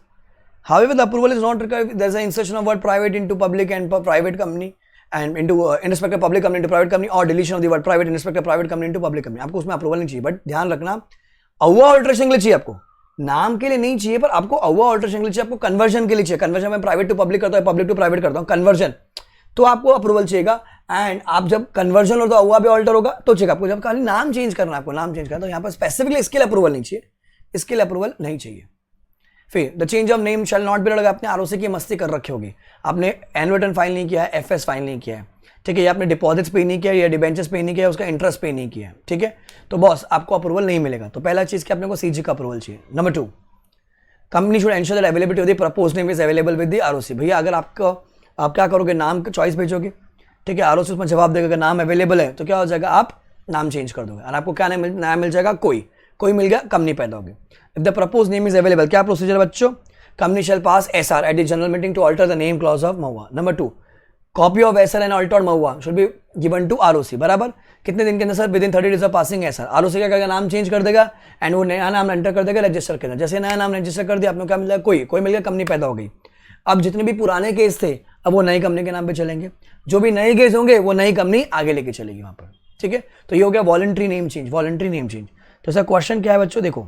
however, the approval is not required. There is an insertion of word private into public and private company, and into in respect of public company into private company, or deletion of the word private in respect of private company into public company. आपको उसमें approval नहीं चाहिए, but ध्यान रखना अहुआ alteration के लिए चाहिए, आपको नाम के लिए नहीं चाहिए, पर आपको अहुआ ऑल्ट्रेशन के लिए चाहिए, आपको कन्वर्जन के लिए चाहिए। कन्वर्जन में प्राइवेट टू पब्लिक करता हूँ, पब्लिक टू प्राइवेट करता हूँ, कन्वर्जन, तो आपको अप्रूवल चाहिएगा। एंड आप जब कन्वर्जन हो तो अहुआ भी ऑल्टर होगा तो चाहिए आपको। जब खाली नाम चेंज करना, आपको नाम चेंज करना, तो यहाँ पर स्पेसिफिकली इसके लिए अप्रूवल नहीं चाहिए, इसके लिए अप्रूवल नहीं चाहिए। फिर the change of name shell not B लगा, आपने आरओसी की मस्ती कर रखी होगी, आपने एनुअल रिटर्न फाइल नहीं किया है, एफएस फाइल नहीं किया है, ठीक है, या आपने डिपॉजिट्स पे नहीं किया, या डिबेंचर्स पे नहीं किया, उसका इंटरेस्ट पे नहीं किया है, ठीक है, तो बॉस आपको अप्रूवल नहीं मिलेगा। तो पहला चीज कि अपने को सीजी का अप्रूवल चाहिए। Number 2, company should ensure that availability of the proposed name is available with the ROC. भैया अगर आप क्या करोगे, नाम का चॉइस भेजोगे, ठीक है, आरओसी उसमें जवाब देगा अगर नाम अवेलेबल है तो क्या हो जाएगा, आप नाम चेंज कर दोगे, और आपको क्या नया मिल जाएगा, कोई मिल गया, कंपनी पैदा होगी। If the propose name is available, क्या प्रोसीजर बच्चों, company shall pass SR at the general meeting to alter the name clause of MOA. Number 2, copy of SR and altered MOA should be given to ROC. बराबर कितने दिन के अंदर sir, within 30 days of passing SR. ROC क्या करेगा, नाम change कर देगा एंड वो नया नाम एंटर कर देगा रजिस्टर के अंदर। जैसे नया नाम रजिस्टर कर दिया, आपको क्या मिल जाएगा, कोई मिल गया, कंपनी पैदा हो गई। अब जितने भी पुराने केस थे अब वो नई कंपनी के नाम पे चलेंगे, जो भी नए केस होंगे वो नई कंपनी आगे लेके चलेगी वहां पर, ठीक है। तो ये हो गया वॉलंटरी नेम चेंज। तो सर क्वेश्चन क्या है बच्चों, देखो,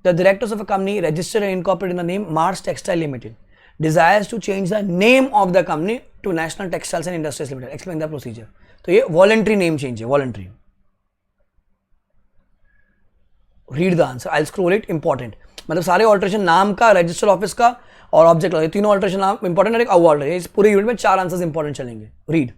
the directors of a company registered and incorporated in the name Mars textile limited desires to change the name of the company to national textiles and industries limited, explain the procedure. तो ये voluntary name change है, voluntary. Read the answer, I scroll it, important, मतलब सारे alteration नाम का, register office का और object, तीनों ऑल्ट्रेशन नाम इंपॉर्टेंट है, एक अवार्ड है। इस पूरे यूनिट में 4 आंसर्स इंपॉर्टेंट चलेंगे। रीड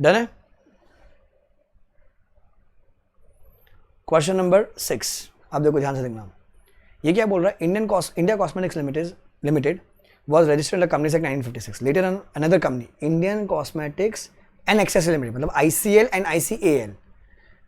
डन है। क्वेश्चन नंबर 6, आप देखो ध्यान से देखना, ये क्या बोल रहा है, India cosmetics limited was registered under Companies Act 1956. Later on, another company, Indian Cosmetics and Accessories Limited, मतलब ICL and ICAL,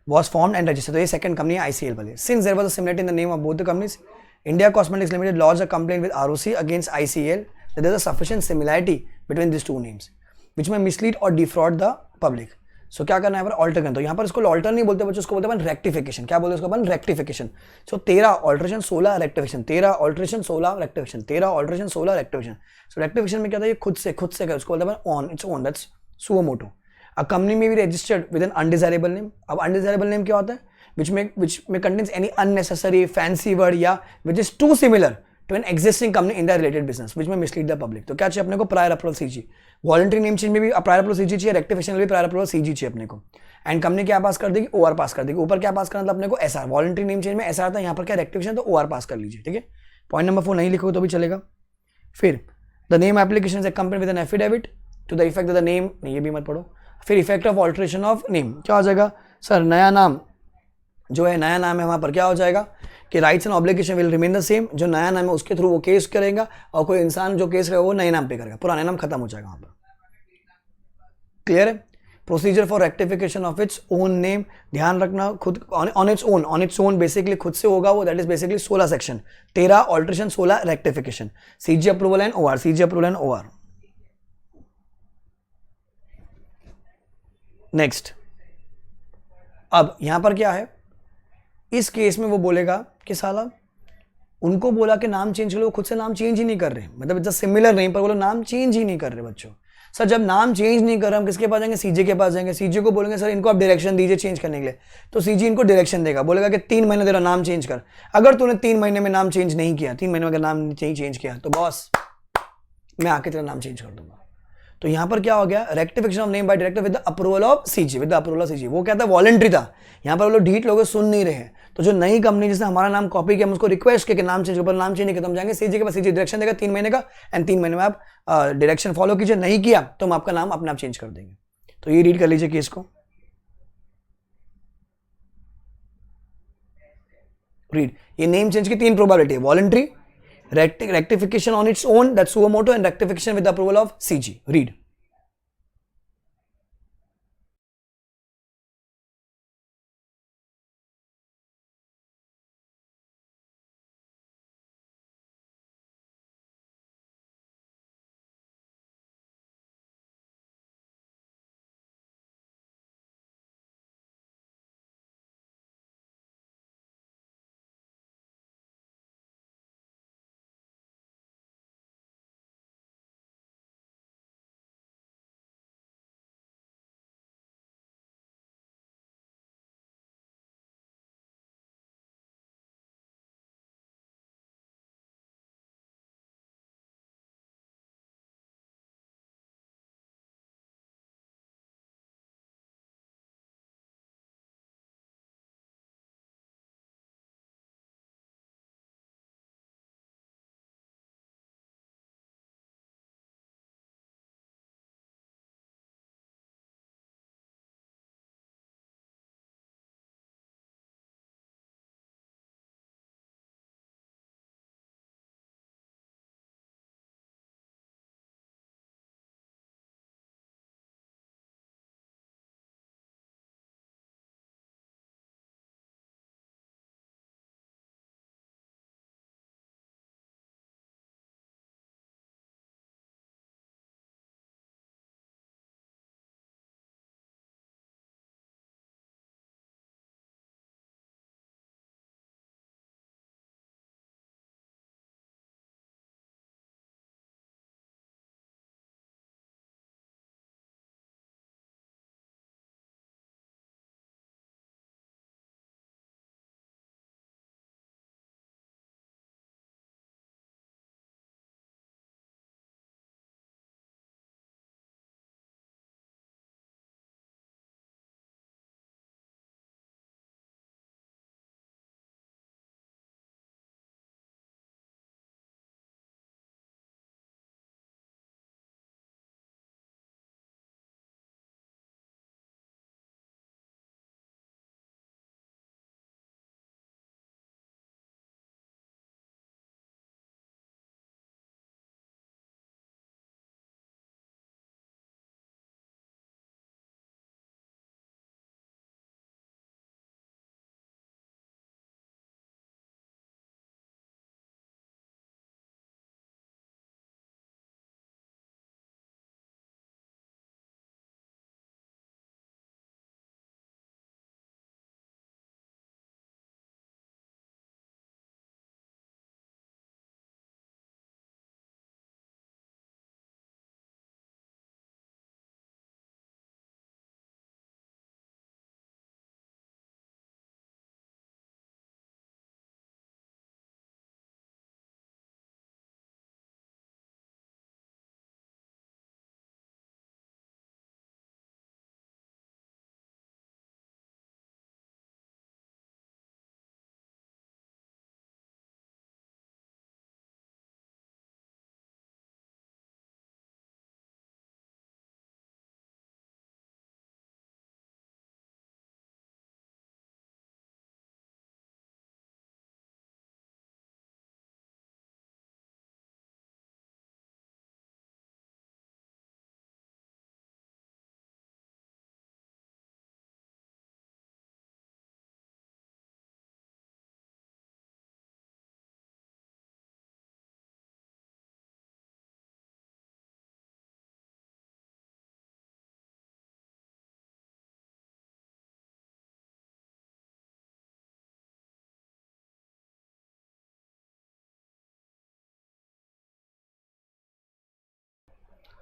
was formed and registered. तो ये second company है ICL वाली. Since there was a similarity in the name of both the companies, India Cosmetics Limited lodged a complaint with ROC against ICL that there is a sufficient similarity between these two names, which may mislead or defraud the public. सो क्या करना है, alter करना, तो यहाँ पर इसको alter नहीं बोलते बच्चों, उसको बोलते हैं रेक्टिफिकेशन। क्या बोलते हैं उसको अपन, rectification. So 13 alteration 16 rectification, 13 alteration 16 rectification, 13 alteration 16 rectification. So rectification में क्या था, ये खुद से कर, उसको बोलते हैं on its own, that's suo motu. A company में भी registered with an undesirable name. अब अनडिजायरेबल नेम क्या होता है, विच में contains any unnecessary fancy word या which is too similar to an existing company in the related business which में mislead the public. तो क्या चाहिए अपने को, prior approval CG. Voluntary name change में भी प्रायर अप्रूवल सीजी चाहिए, रेक्टिफिकेशन में भी प्रायर अप्रूवल सीजी चाहिए अपने को। एंड कंपनी क्या पास कर देगी, ओआर पास कर देगी। ऊपर क्या पास करना था अपने को, एसआर। वॉलंटरी नेम चेंज में एसआर था, यहाँ पर क्या रेक्टिफिकेशन, तो ओआर पास कर लीजिए, ठीक है। पॉइंट नंबर 4 नहीं लिखोगे तो भी चलेगा। फिर the name application is company with an affidavit to the effect the name, ये भी मत पढ़ो। फिर effect of alteration of name, क्या हो जाएगा सर, नया नाम जो है, नया नाम है वहां पर क्या हो जाएगा कि rights and obligation will remain the same. जो नया नाम है उसके थ्रू वो केस करेगा, और कोई इंसान जो केस करेगा वो नए नाम पे करेगा, पुराना नाम खत्म हो जाएगा वहां पर। क्लियर है। Procedure for rectification of its own name, ध्यान रखना खुद, ऑन इट्स ओन बेसिकली खुद से होगा वो, that is basically 16 section, 13 alteration 16 rectification, CG approval and OR, CG approval and OR. Next, अब यहां पर क्या है, इस केस में वो बोलेगा कि साला उनको बोला कि नाम चेंज कर लो, खुद से नाम चेंज ही नहीं कर रहे, मतलब इट्स सिमिलर नेम पर बोलो नाम चेंज ही नहीं कर रहे बच्चों। सर जब नाम चेंज नहीं कर रहे हम किसके पास जाएंगे, सीजे के पास जाएंगे। सीजे को बोलेंगे सर इनको आप डायरेक्शन दीजिए चेंज करने के लिए, तो सीजी इनको डायरेक्शन देगा, बोलेगा कि 3 महीने दे रहा नाम चेंज कर। अगर तूने 3 महीने में नाम चेंज नहीं किया, 3 महीने में अगर नाम नहीं चेंज किया, तो बॉस मैं आके तेरा नाम चेंज कर दूंगा। तो यहां पर क्या हो गया, rectification of name by director with the approval of CG, with the approval of CG. वो क्या था, वॉलंटरी था। यहां पर वो लोग ढीठ लोग सुन नहीं रहे हैं, तो जो नई कंपनी जिसने हमारा नाम कॉपी किया हम उसको रिक्वेस्ट किया कि नाम चेंज, ऊपर नाम चेंज नहीं किया, तो हम जाएंगे सीजी के पास, सीजी डायरेक्शन देगा 3 महीने का, एंड 3 महीने में आप डायरेक्शन फॉलो कीजिए, नहीं किया तो हम आपका नाम अपने आप चेंज कर देंगे। तो ये रीड कर लीजिए केस को, रीड। ये नेम चेंज की 3 प्रोबेबिलिटी है, voluntary, rectification on its own that's suo motto, and rectification with the approval of CG. Read.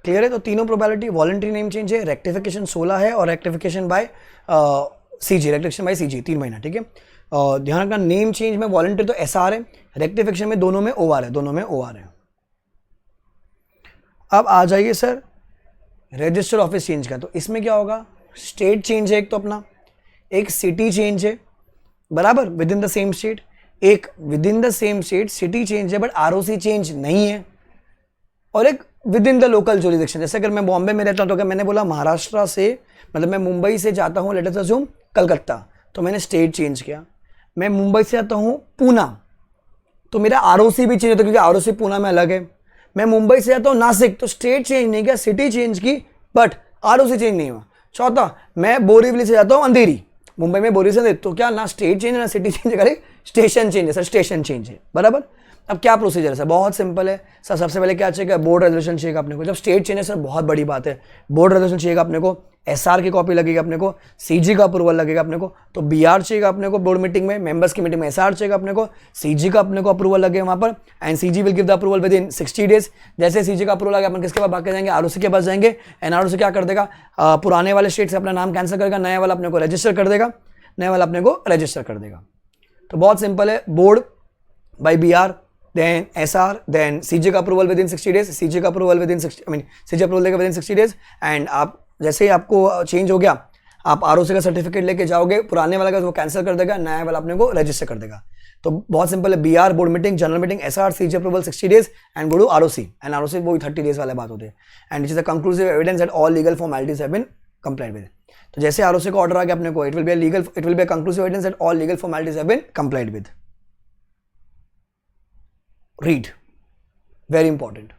Clear है? तो तीनों प्रोबेबिलिटी, वॉलंटरी नेम चेंज है, रेक्टिफिकेशन 16 है और rectification bye CG, rectification bye CG 3 महीना, ठीक है। ध्यान रखना नेम चेंज में वॉलंटरी तो एसआर है, रेक्टिफिकेशन में दोनों में ओआर है, दोनों में ओआर है। अब आ जाइए सर रजिस्टर ऑफिस चेंज का, तो इसमें क्या होगा, स्टेट चेंज है एक तो अपना, एक सिटी चेंज है बराबर within the same state, एक within the same state city change है बट आरओसी चेंज नहीं है, और एक within the local jurisdiction. जैसे अगर मैं बॉम्बे में रहता हूं तो अगर मैंने बोला महाराष्ट्र से, मतलब मैं मुंबई से जाता हूं लेट अस अज्यूम कलकत्ता, तो मैंने स्टेट चेंज किया। मैं मुंबई से आता हूं पूना, तो मेरा आरओसी भी चेंज होता है क्योंकि आरओसी पूना में अलग है। मैं मुंबई से आता हूं नासिक, तो स्टेट चेंज नहीं किया, सिटी चेंज की बट आरओसी चेंज नहीं हुआ। चौथा, मैं बोरीवली से जाता हूं अंधेरी, मुंबई में बोरीवली से, तो क्या ना स्टेट चेंज है ना सिटी चेंज करे, स्टेशन चेंज है सर, स्टेशन चेंज है बराबर। अब क्या प्रोसीजर है सर, बहुत सिंपल है सर। सबसे पहले क्या चाहिए, बोर्ड रेजोल्यूशन चाहिए अपने को। जब स्टेट चेंज है सर बहुत बड़ी बात है, बोर्ड रेजोल्यूशन चाहिए अपने को, एसआर की कॉपी लगेगी अपने को, सीजी का अप्रूवल लगेगा अपने को, तो बीआर चाहिए अपने को बोर्ड मीटिंग में, मेंबर्स की मीटिंग में एसआर चाहिए अपने को, सीजी का अपने को अप्रूवल लगेगा वहां पर, and CG will give the approval within 60 days. जैसे सीजी का अप्रूवल आ गया अपन किसके पास भाग के जाएंगे, आरओसी के पास जाएंगे, एंड आरओसी क्या कर देगा, पुराने वाले स्टेट से अपना नाम कैंसिल करेगा, नया वाला अपने को रजिस्टर कर देगा, नया वाला अपने को रजिस्टर कर देगा। तो बहुत सिंपल है, board by BR, then SR, then CJ का approval within 60 days, CJ का approval within 60, I mean CJ approval देगा विद इन 60 डेज, एंड आप जैसे ही आपको चेंज हो गया आप आरओसी का सर्टिफिकेट लेके जाओगे, पुराने वाला का वो कैंसिल कर देगा, नया वाला अपने को रजिस्टर कर देगा। तो बहुत सिंपल है, BR board meeting, general meeting, SR, CJ approval 60 days and go to ROC, and ROC वो 30 डेज वाले बात होते हैं, and it is a conclusive evidence that all legal formalities have been complied with. तो जैसे ROC का order आ गया अपने को, it will be a conclusive evidence that all legal formalities have been complied with. Read, very important.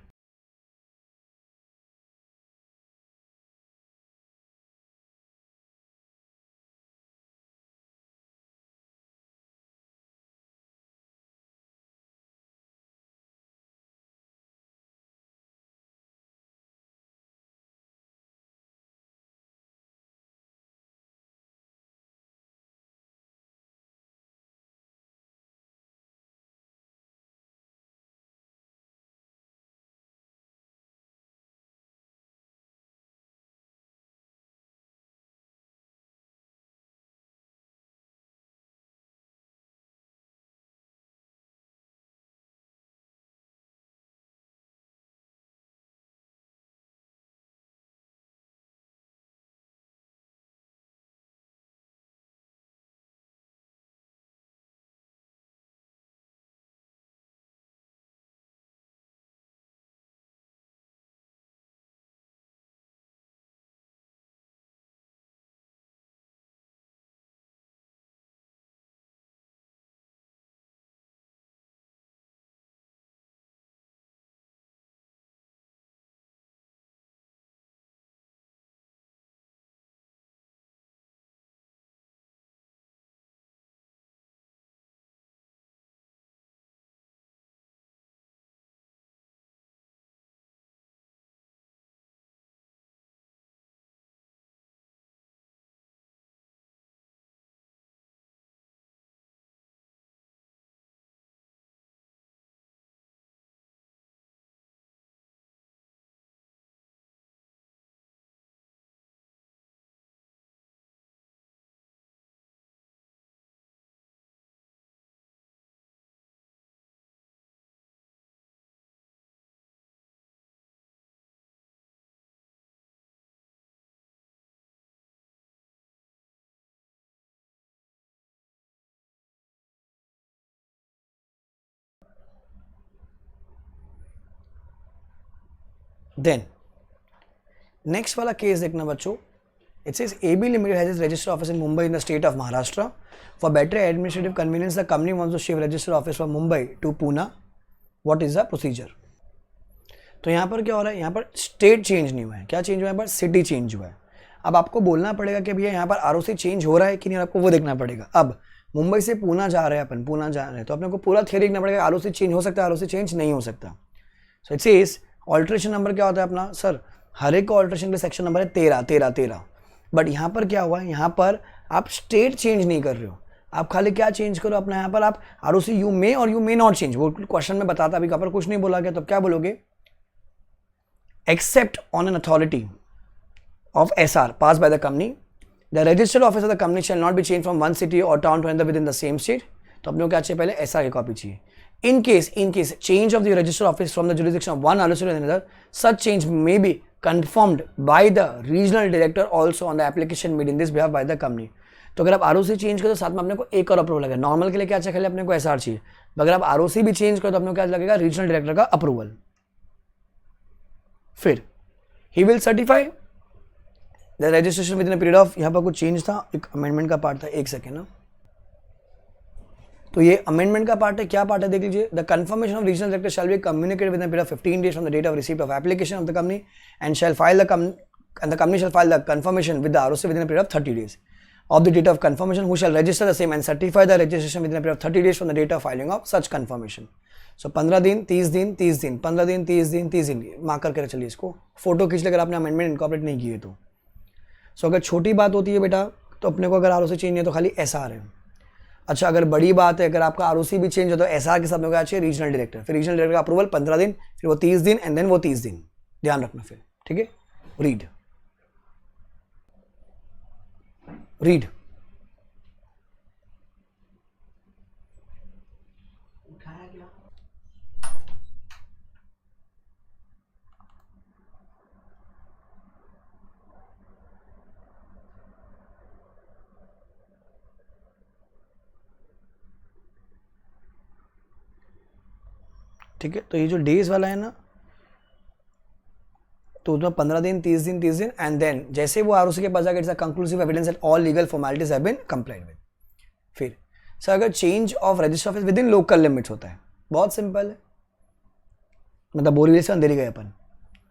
Then next वाला case देखना बच्चों, it says AB Limited has its registered office in Mumbai in the state of Maharashtra. For better administrative convenience, the company wants to shift registered office from Mumbai to Pune. What is the procedure? तो यहाँ पर क्या हो रहा है, यहाँ पर state change नहीं हुआ है, क्या चेंज हुआ है, यहाँ पर सिटी चेंज हुआ है। अब आपको बोलना पड़ेगा कि भैया यहाँ पर आरओसी चेंज हो रहा है कि नहीं, आपको वो देखना पड़ेगा। अब मुंबई से पूना जा रहे हैं अपन, पूना जा रहे हैं तो अपने को पूरा थियरी देखना पड़ेगा, आरओसी चेंज हो सकता है, आरओसी चेंज नहीं हो सकता। सो इट सेज ऑल्ट्रेशन नंबर क्या होता है अपना सर, हर एक का ऑल्ट्रेशन का सेक्शन नंबर है 13। बट यहाँ पर क्या हुआ है, यहाँ पर आप स्टेट चेंज नहीं कर रहे हो, आप खाली क्या चेंज करो अपना, यहाँ पर आप आरओसी यू मे और यू मे नॉट चेंज, वो क्वेश्चन में बताता, अभी यहाँ पर कुछ नहीं बोला गया, तो क्या बोलोगे, except on an authority of SR passed by the company, the registered office of the company shall not be changed from one city or town to another within the same state. तो अपने को क्या चाहिए पहले SR की copy चाहिए. In case change of the registered office from the jurisdiction of one ROC to another, such change may be confirmed by the regional director also on the application made in this behalf by the company. तो अगर आप ROC change करो तो साथ में अपने को एक और अप्रूवल लगेगा. नॉर्मल के लिए क्या चाहिए, अपने को SR चाहिए. अगर आप ROC भी चेंज करो तो अपने को क्या लगेगा, रीजनल डायरेक्टर का अप्रूवल. फिर he will certify the registration with in period of, यहाँ पर कुछ चेंज था, एक अमेंडमेंट का पार्ट था, एक सेकेंड ना. तो ये अमेंडमेंट का पार्ट है. क्या पार्ट है देख लीजिए. The confirmation of regional director shall be communicated within period of 15 days from the date of receipt of application of the company and shall file the company shall file the confirmation with the ROC within a period of 30 days of the date of confirmation, who shall register the same and certify the registration within a period of 30 days from the date of filing of such confirmation. So 15 दिन 30 दिन 30 दिन 15 दिन 30 दिन 30 दिन mark करके चलिए इसको. Photo खींच ले अगर आपने अमेंडमेंट इनकॉर्पोरेट नहीं किए तो. सो अगर छोटी बात होती है बेटा तो अपने को अगर ROC चेंज है तो खाली SR है. अच्छा अगर बड़ी बात है, अगर आपका ROC भी चेंज हो तो SR के साथ में क्या चाहिए, रीजनल डायरेक्टर. फिर रीजनल डायरेक्टर का अप्रूवल 15 दिन, फिर वो 30 दिन एंड देन वो 30 दिन. ध्यान रखना फिर. ठीक है. रीड ठीक है. तो ये जो डेज वाला है ना, तो उसमें 15 दिन 30 दिन 30 दिन एंड देन जैसे वो ROC के पास जाकर it's a conclusive evidence that all legal formalities have been complied with. फिर सर अगर change of register office within local limits होता है, बहुत सिंपल है, मतलब बोरीवली से अंधेरी गए अपन.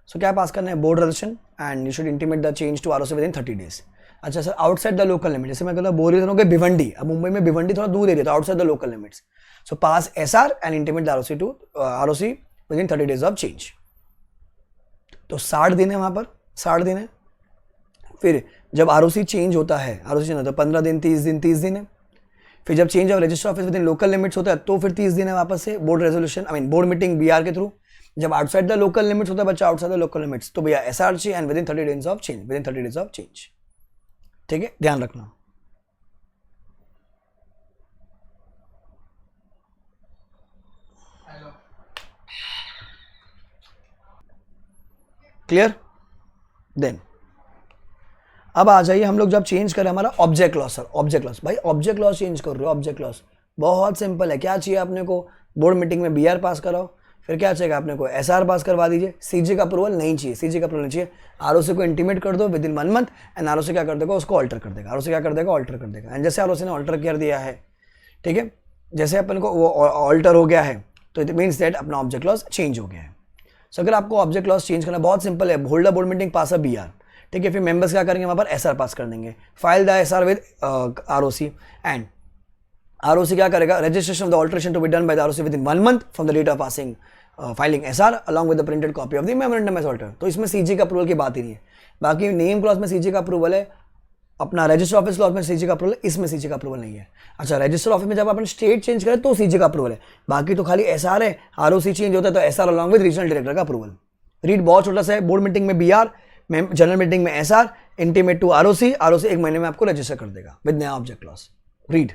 सो क्या पास करना है, board resolution and you should intimate the change to ROC within 30 days. अच्छा sir outside the local limit, जैसे मैं कहता हूँ बोरीवली हो गए भिवंडी, अब मुंबई में भिवंडी थोड़ा दूर एरिया, तो outside the local limits. So pass SR and intimate the ROC within 30 days of change. तो 60 दिन है वहाँ पर, 60 दिन है. फिर जब ROC चेंज होता है, ROC चेंज होता है 15 दिन 30 दिन 30 दिन है. फिर जब change of register office within local limits होता है तो फिर 30 दिन है वापस से board resolution, I mean board meeting BR के थ्रू. जब आउटसाइड द लोकल लिमिट्स होता है बच्चा, आउटसाइड द लोकल लिमिट्स, तो भैया SR चाहिए and with in 30 days of change, with in 30 days of change. ठीक है, ध्यान रखना. क्लियर. देन अब आ जाइए हम लोग जब चेंज करें हमारा object loss. Sir object loss, भाई ऑब्जेक्ट लॉस चेंज कर रहे हो. ऑब्जेक्ट लॉस बहुत सिंपल है. क्या चाहिए आपने को, बोर्ड मीटिंग में BR पास कराओ. फिर क्या चाहिए आपने को, SR पास करवा दीजिए. CG का अप्रूवल नहीं चाहिए, CG का अप्रूवल नहीं चाहिए. ROC को इंटीमेट कर दो with in 1 month and ROC क्या कर देगा, उसको ऑल्टर कर देगा. ROC क्या कर देगा, ऑल्टर कर देगा. एंड जैसे ROC ने ऑल्टर कर दिया है, ठीक है, जैसे अपन को वो ऑल्टर हो गया है तो इट मीन्स दैट अपना ऑब्जेक्ट लॉस चेंज हो गया है. सो अगर आपको ऑब्जेक्ट लॉस चेंज करना बहुत सिंपल है, होल्ड बोर्ड मीटिंग पास BR. ठीक है, फिर मेंबर्स क्या करेंगे, वहाँ पर SR पास कर देंगे. File the SR with ROC and ROC क्या करेगा, registration of the alteration to be done by the ROC within 1 month from the date of passing filing SR along with the printed copy of the memorandum as alter. तो इसमें CG का approval की बात ही नहीं है. बाकी name clause में CG का अप्रूवल है, अपना रजिस्टर ऑफिस क्लॉज में CG का अप्रूवल है, इसमें CG का अप्रूवल नहीं है. अच्छा रजिस्टर ऑफिस में जब अपन स्टेट चेंज करें तो CG का अप्रूवल है, बाकी तो खाली SR है. ROC चेंज होता है तो SR along with regional director का अप्रूवल. रीड बहुत छोटा सा है. बोर्ड मीटिंग में BR, जनरल मीटिंग में SR, इंटीमेट टू ROC 1 महीने में आपको रजिस्टर कर देगा विद नया ऑब्जेक्ट लॉस. रीड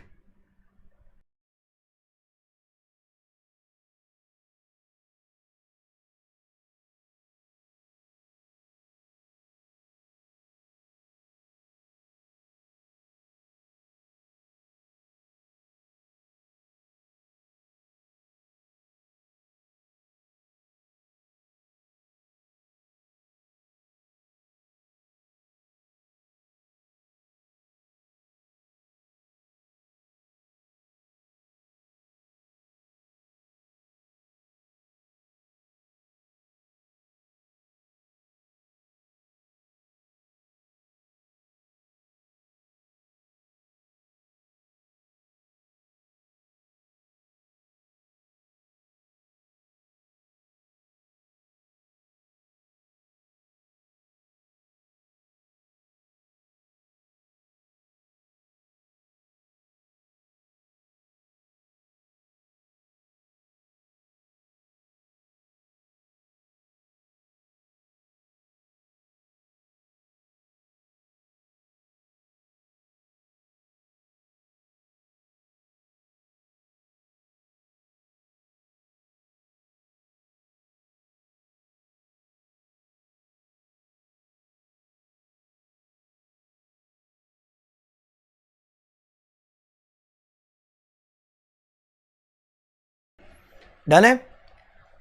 डन है।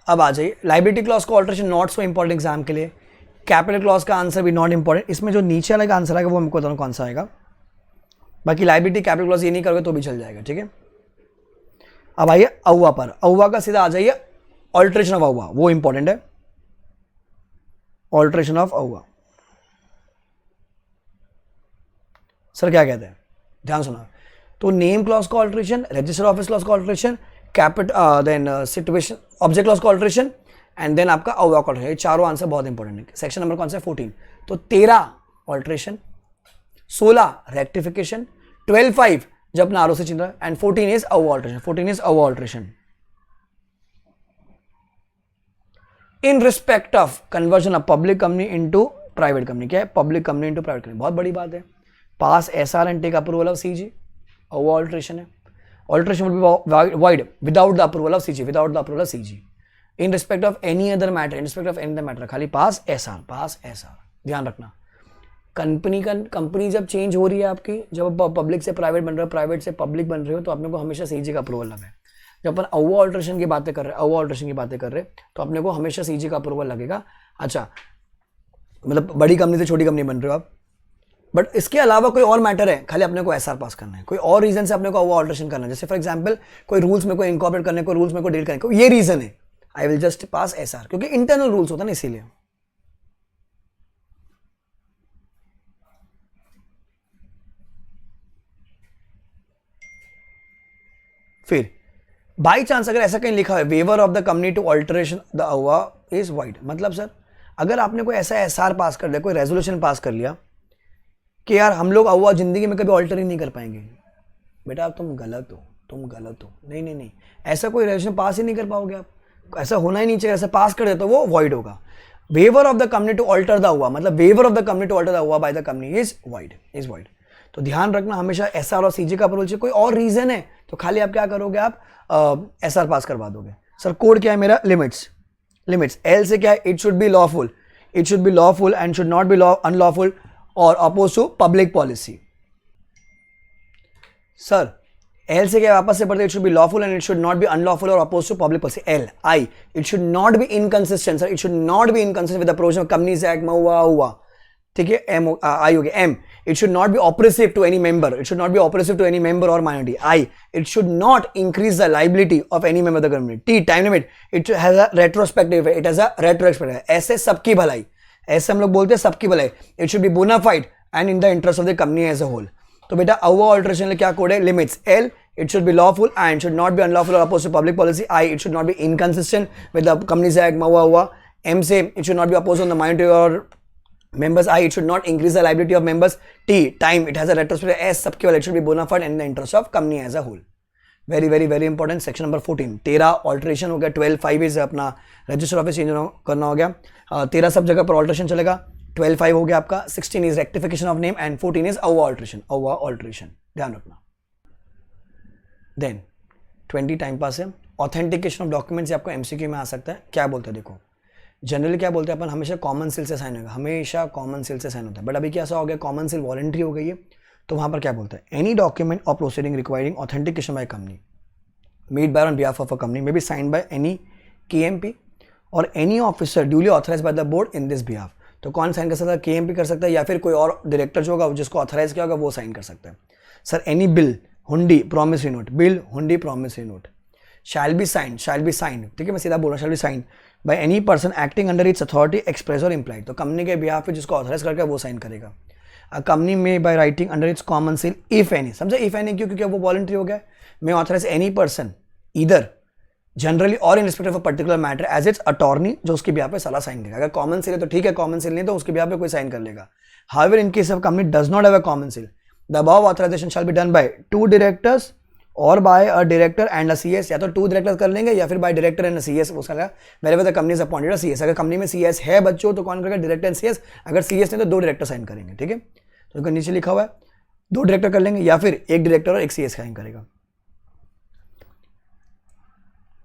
अब आ जाइए लाइबिलिटी क्लॉज का alteration not so important exam के लिए, कैपिटल क्लॉज का आंसर भी नॉट इंपॉर्टेंट, इसमें जो नीचे वाला का आंसर आएगा वो हमको बताऊँ कौन सा आएगा, बाकी लाइबिलिटी कैपिटल क्लॉज ये नहीं करोगे तो भी चल जाएगा, ठीक है। अब आइए अहुआ पर, अहुआ का सीधा आ जाइए ऑल्ट्रेशन ऑफ अहुआ, वो इंपॉर्टेंट है, ऑल्ट्रेशन ऑफ अहुआ। सर क्या कहते हैं, ध्यान सुना, तो नेम क्लॉज का ऑल्ट्रेशन, रजिस्टर ऑफिस क्लॉज का alteration, then situation object clause का ऑल्ट्रेशन एंड देन आपका अहुआ का ऑल्ट्रेशन, ये चारों आंसर बहुत इंपॉर्टेंट है। सेक्शन नंबर कौन सा है 14, तो 13 ऑल्ट्रेशन, 16 रेक्टिफिकेशन, 12(5) जब अपना आरओसी चिन्ह एंड 14 इज अहुआ ऑल्ट्रेशन, 14 इज अहुआ alteration. In respect of conversion of public company into private company, क्या है public company into private company, बहुत बड़ी बात है। Pass SR and take approval of CG, अहुआ ऑल्ट्रेशन है। Alteration will be void without the approval of CG, without the approval of CG in respect of any other matter, in respect of any other matter, खाली पास SR, पास SR. ध्यान रखना, company जब change हो रही है आपकी, जब पब्लिक से प्राइवेट बन रहे हो, प्राइवेट से पब्लिक बन रहे हो, तो अपने को हमेशा सीजी का अप्रूवल लगे। जब अपन अहुआ ऑल्ट्रेशन की बातें कर रहे हैं, अहुआ ऑल्ट्रेशन की बातें कर रहे हैं, तो अपने को हमेशा सीजी का अप्रूवल लगेगा। अच्छा, मतलब बड़ी कंपनी से छोटी कंपनी बन रहे हो आप, बट इसके अलावा कोई और मैटर है, खाली अपने को एसआर पास करना है, कोई और रीजन से अपने को अहुआ ऑल्ट्रेशन करना है, जैसे फॉर एग्जांपल कोई रूल्स में कोई इनकॉर्पोरेट करने को, रूल्स में कोई डील करने को, ये रीजन है, I will just pass SR, क्योंकि इंटरनल रूल्स होता है ना, इसीलिए। फिर बाई चांस अगर ऐसा कहीं लिखा है waiver of the company to alteration the AOA is void, मतलब सर अगर आपने कोई ऐसा एसआर पास कर लिया, कोई रेजोल्यूशन पास कर लिया कि यार हम लोग अहुआ जिंदगी में कभी ऑल्टर ही नहीं कर पाएंगे, बेटा तुम गलत हो, तुम गलत हो, नहीं नहीं नहीं, ऐसा कोई रेजोल्यूशन पास ही नहीं कर पाओगे आप, ऐसा होना ही नहीं चाहिए, ऐसा पास कर देते तो वो वॉइड होगा। Waiver of the company to alter the अहुआ, मतलब waiver of the company to alter the अहुआ by the company is void, is void. तो ध्यान रखना हमेशा एसआर और सीजी का अप्रूवल चाहिए, कोई और रीजन है तो खाली आप क्या करोगे, आप एसआर पास करवा दोगे। सर कोड क्या है मेरा, लिमिट्स, लिमिट्स एल से क्या है, it should be lawful, it should be lawful and should not be unlawful or opposed to public policy. Sir L से क्या वापस से पढ़ते, it should be lawful and it should not be unlawful or opposed to public policy. L I, it should not be inconsistent, sir it should not be inconsistent with the provision of companies act महुआ हुआ, ठीक है। M I हो गया। M, it should not be oppressive to any member, it should not be oppressive to any member or minority. I, it should not increase the liability of any member of the community. T, time limit, it has a retrospective, it has a retrospective, ऐसे सबकी भलाई, ऐसे हम लोग बोलते हैं सबकी भलाई। It should be bona fide and in the interest of the company as a whole. तो बेटा अहुआ ऑल्ट्रेशन क्या कोड है, limits. L, it should be lawful and should not be unlawful or opposed to public policy. I, it should not be inconsistent with the Companies Act हुआ। M से it should not be opposed on the minority or members. I, it should not increase the liability of members. T, time, it has a retrospective. S, सबके वाले, it should be bona fide and in the interest of company as a whole. Very very very important. Section number 14, 13 alteration हो गया, 12(5) is अपना register office change करना हो गया, 13 सब जगह पर ऑल्ट्रेशन चलेगा, 12(5) हो गया आपका, 16 is rectification of name and 14 is Ahua alteration, Ahua alteration, ध्यान रखना। देन 20 टाइम पास है, ऑथेंटिकेशन ऑफ डॉक्यूमेंट्स आपको एमसीक्यू में आ सकता है। क्या बोलते हैं देखो, जनरली क्या बोलते हैं अपन, हमेशा कॉमन सील से साइन होगा, हमेशा कॉमन सील से साइन होता है, बट अभी क्या ऐसा हो गया कॉमन सील वॉलंटरी हो गई है, तो वहाँ पर क्या बोलते हैं, any document or proceeding requiring authentication by company made by on behalf of a company may be signed by any KMP or any officer duly authorised by the board in this behalf. तो कौन sign कर सकता है, KMP कर सकता है या फिर कोई और डायरेक्टर जो होगा जिसको ऑथराइज किया होगा वो साइन कर सकता है। सर एनी बिल, हुंडी, प्रॉमिसरी नोट, बिल, हुंडी, promissory note shall be signed, ठीक है मैं सीधा बोल रहा हूँ, shall be signed by any person acting under its authority express और इम्प्लाइड। तो कंपनी के बिहाफ पे जिसको ऑथराइज करके वो साइन करेगा। कंपनी में by writing under its common seal if any, समझे इफ एनी क्यों, क्योंकि वो वॉलंटरी हो गया, मैं authorise any person either generally और in respect of a particular matter as its attorney, जो उसके बिहाफ पे साला साइन करेगा। अगर कॉमन सील है तो ठीक है, कॉमन सील नहीं तो उसके बिहाफ पे कोई साइन कर लेगा। However in case of company does not have a common seal, the above authorization shall be done by 2 directors or by a director and a CS, या तो 2 directors कर लेंगे या फिर by director and a CS, उसका लगा wherever the company is appointed a CS। अगर company में CS है बच्चों तो कौन करेगा, डायरेक्टर एंड CS, अगर CS नहीं तो 2 डायरेक्टर साइन करेंगे, ठीक है। तो नीचे लिखा हुआ है 2 डायरेक्टर कर लेंगे या फिर 1 डायरेक्टर और 1 CS साइन करेगा।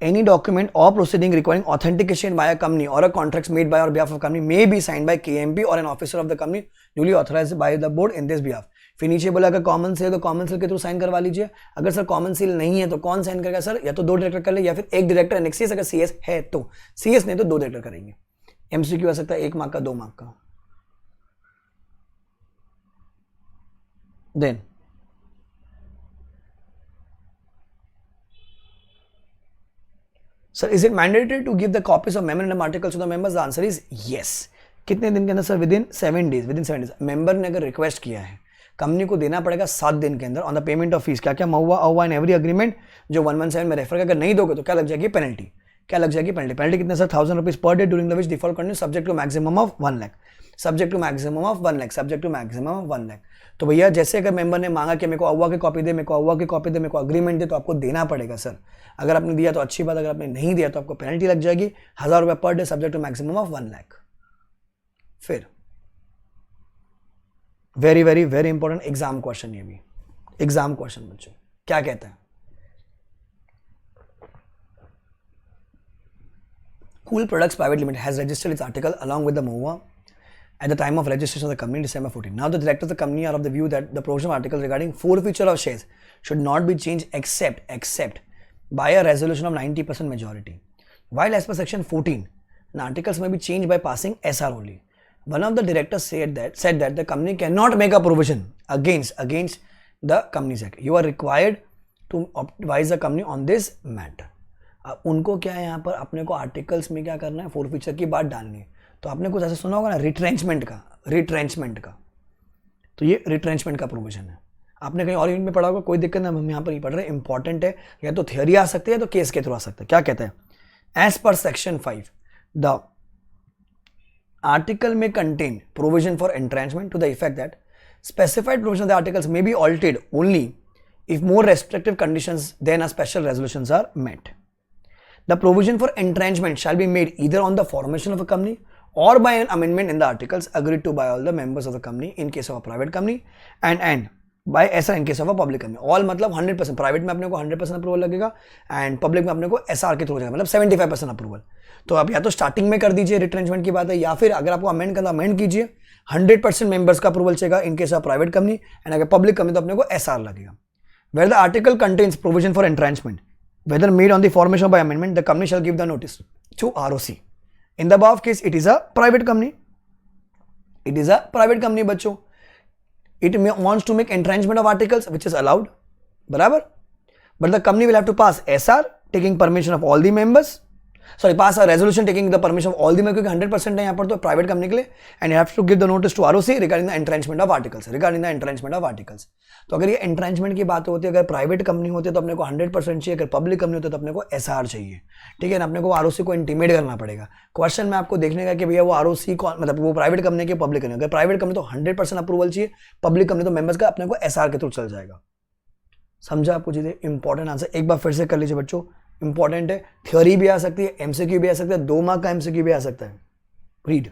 Any document or proceeding requiring authentication by a company or a contracts made by or behalf of a company may be signed by KMP or an officer of the company duly authorized by the board in this behalf. फिर नीचे बोला अगर common cell है तो common cell के through sign करवा लीजिए। अगर सर कॉमन सेल नहीं है तो कौन साइन करेगा सर, या तो 2 डायरेक्टर कर ले या फिर एक डायरेक्टर एंड सीएस, अगर सीएस है तो सीएस, नहीं तो 2 डायरेक्टर करेंगे। एमसीक्यू आ सकता है 1 मार्क का, 2 मार्क का। Then sir is it mandatory to give the copies of memorandum articles to the members? The answer is yes. कितने दिन के अंदर sir? Within 7 days. Within 7 days member ने अगर रिक्वेस्ट किया है, कंपनी को देना पड़ेगा 7 दिन के अंदर on the payment of fees. क्या क्या महुआ अहुआ इन एवरी अग्रीमेंट जो 117 में रेफर, अगर नहीं दोगे तो क्या लग जाएगी? पेनल्टी। क्या लग जाएगी? पेनल्टी। पेनल्टी कितने sir? 1000 rupees per day during the which default continue subject to maximum of 1 lakh. Subject to maximum of 1 lakh. Subject to maximum of 1 lakh. तो भैया जैसे अगर मेंबर ने मांगा कि मेरे को अहुआ की कॉपी दे, मेरे को अहुआ की कॉपी दे, मेरे को अग्रीमेंट दे, तो आपको देना पड़ेगा सर। अगर आपने दिया तो अच्छी बात, अगर आपने नहीं दिया तो आपको पेनल्टी लग जाएगी 1000 रुपये per day subject to maximum of 1 lakh. फिर very very very important exam question, ये भी एग्जाम क्वेश्चन बच्चों, क्या कहता है? Cool Products Private Limited has registered its article along with the MOA at the time of registration of the company in December 14. Now the directors of the company are of the view that the provision of articles regarding forfeiture of shares should not be changed except by a resolution of 90% majority. While as per section 14, the articles may be changed by passing SR only. One of the directors said that the company cannot make a provision against the Companies Act. You are required to advise the company on this matter. अब उनको क्या है, यहाँ पर अपने को articles में क्या करना है? फोरफीचर की बात डालनी है। तो आपने कुछ ऐसा सुना होगा ना, रिट्रेंचमेंट का। तो ये रिट्रेंचमेंट का प्रोविजन है। आपने कहीं और यूनिट में पढ़ा होगा, कोई दिक्कत नहीं, हम यहाँ पर नहीं पढ़ रहे। इंपॉर्टेंट है, या तो थियोरी आ सकती है या तो केस के थ्रू आ सकता है। क्या कहता है? As per section 5 the article may contain provision for entrenchment to the effect that specified provision of the articles may be altered only if more restrictive conditions than a special resolutions are met. The provision for entrenchment shall be made either on the formation of a company or by an amendment in the articles agreed to by all the members of the company in case of a private company and by SR in case of a public company. All मतलब 100%, private में अपने को 100% approval लगेगा and public में अपने को SR के through जाएगा, मतलब 75% अप्रूवल। तो आप या तो स्टार्टिंग में कर दीजिए, रिट्रेंचमेंट की बात है, या फिर अगर आपको अमेंड करना अमेंड कीजिए। 100% मेंबर्स का अप्रूवल चाहिएगा in case of private company, and अगर पब्लिक कंपनी तो अपने को SR लगेगा। Where the article contains provision for entrenchment whether made on the formation or by amendment, the company shall give the notice to ROC. In the above case, it is a private company. It is a private company, बच्चों. It wants to make entrenchment of articles, which is allowed, बराबर? But the company will have to pass SR, taking permission of all the members. Sorry, pass a resolution taking the permission of all the members, क्योंकि 100% है यहाँ पर तो private company के लिए, and you have to give the notice to ROC regarding the entrenchment of articles. Regarding the entrenchment of articles. तो अगर ये एंट्रेंचमेंट की बात होती है, अगर प्राइवेट कंपनी होती है तो अपने को 100% चाहिए, अगर पब्लिक कंपनी होती है तो अपने को SR चाहिए। ठीक है ना, अपने को ROC को इंटीमेट करना पड़ेगा। क्वेश्चन में आपको देखने का कि भैया वो ROC कौन, मतलब वो प्राइवेट कंपनी की पब्लिक कंपनी, अगर प्राइवेट कंपनी तो 100% अप्रूवल चाहिए, पब्लिक कंपनी तो मेंबर्स का अपने को SR के थ्रू चल जाएगा। समझा आपको चीजें? इंपॉर्टेंट आंसर एक बार फिर से कर लीजिए बच्चों, इंपॉर्टेंट है। थ्योरी भी आ सकती है, MCQ भी आ सकता है, 2 मार्क का MCQ भी आ सकता है। Read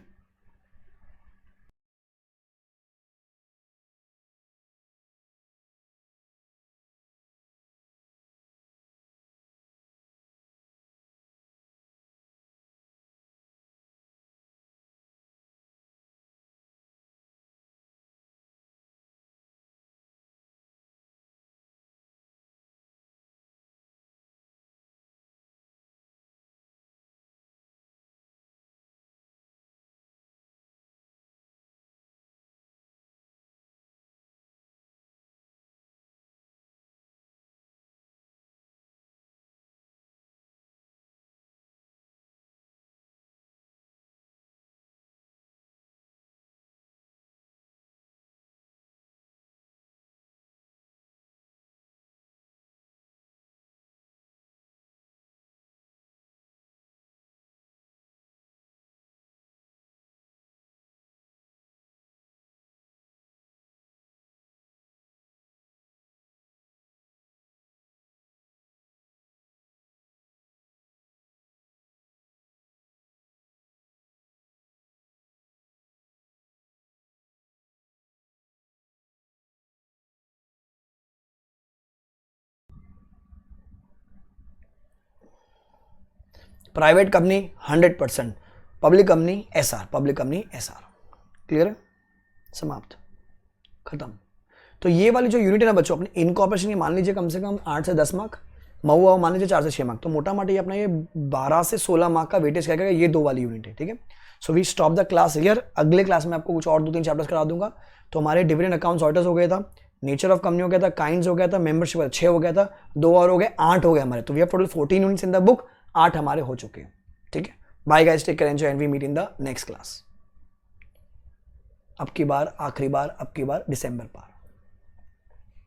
private company 100%, public company SR, public company SR। Clear है? समाप्त, खत्म। तो ये वाली जो यूनिट है ना बच्चों, अपने इनकॉर्पोरेशन की मान लीजिए कम से कम 8 से 10 मार्क, मऊ मान लीजिए 4 से 6 मार्क, तो मोटा मोटी अपना ये 12 से 16 मार्क का वेटेज क्या करेगा, ये 2 वाली यूनिट है, ठीक है। So we stop the class here. अगले क्लास में आपको कुछ और 2-3 चैप्टर्स करा दूंगा। तो हमारे डिविडेंड अकाउंट्स ऑडिटर्स हो गया था, नेचर ऑफ कंपनी हो गया था, काइंड्स हो गया था, मेंबरशिप 6 हो गया था, 2 और हो गए, 8 हो गए हमारे। तो we have total 14 units in the book, 8 हमारे हो चुके हैं, ठीक है। Bye guys, take care, enjoy and we meet in the next class. अब की बार आखिरी बार, अब की बार दिसंबर पार।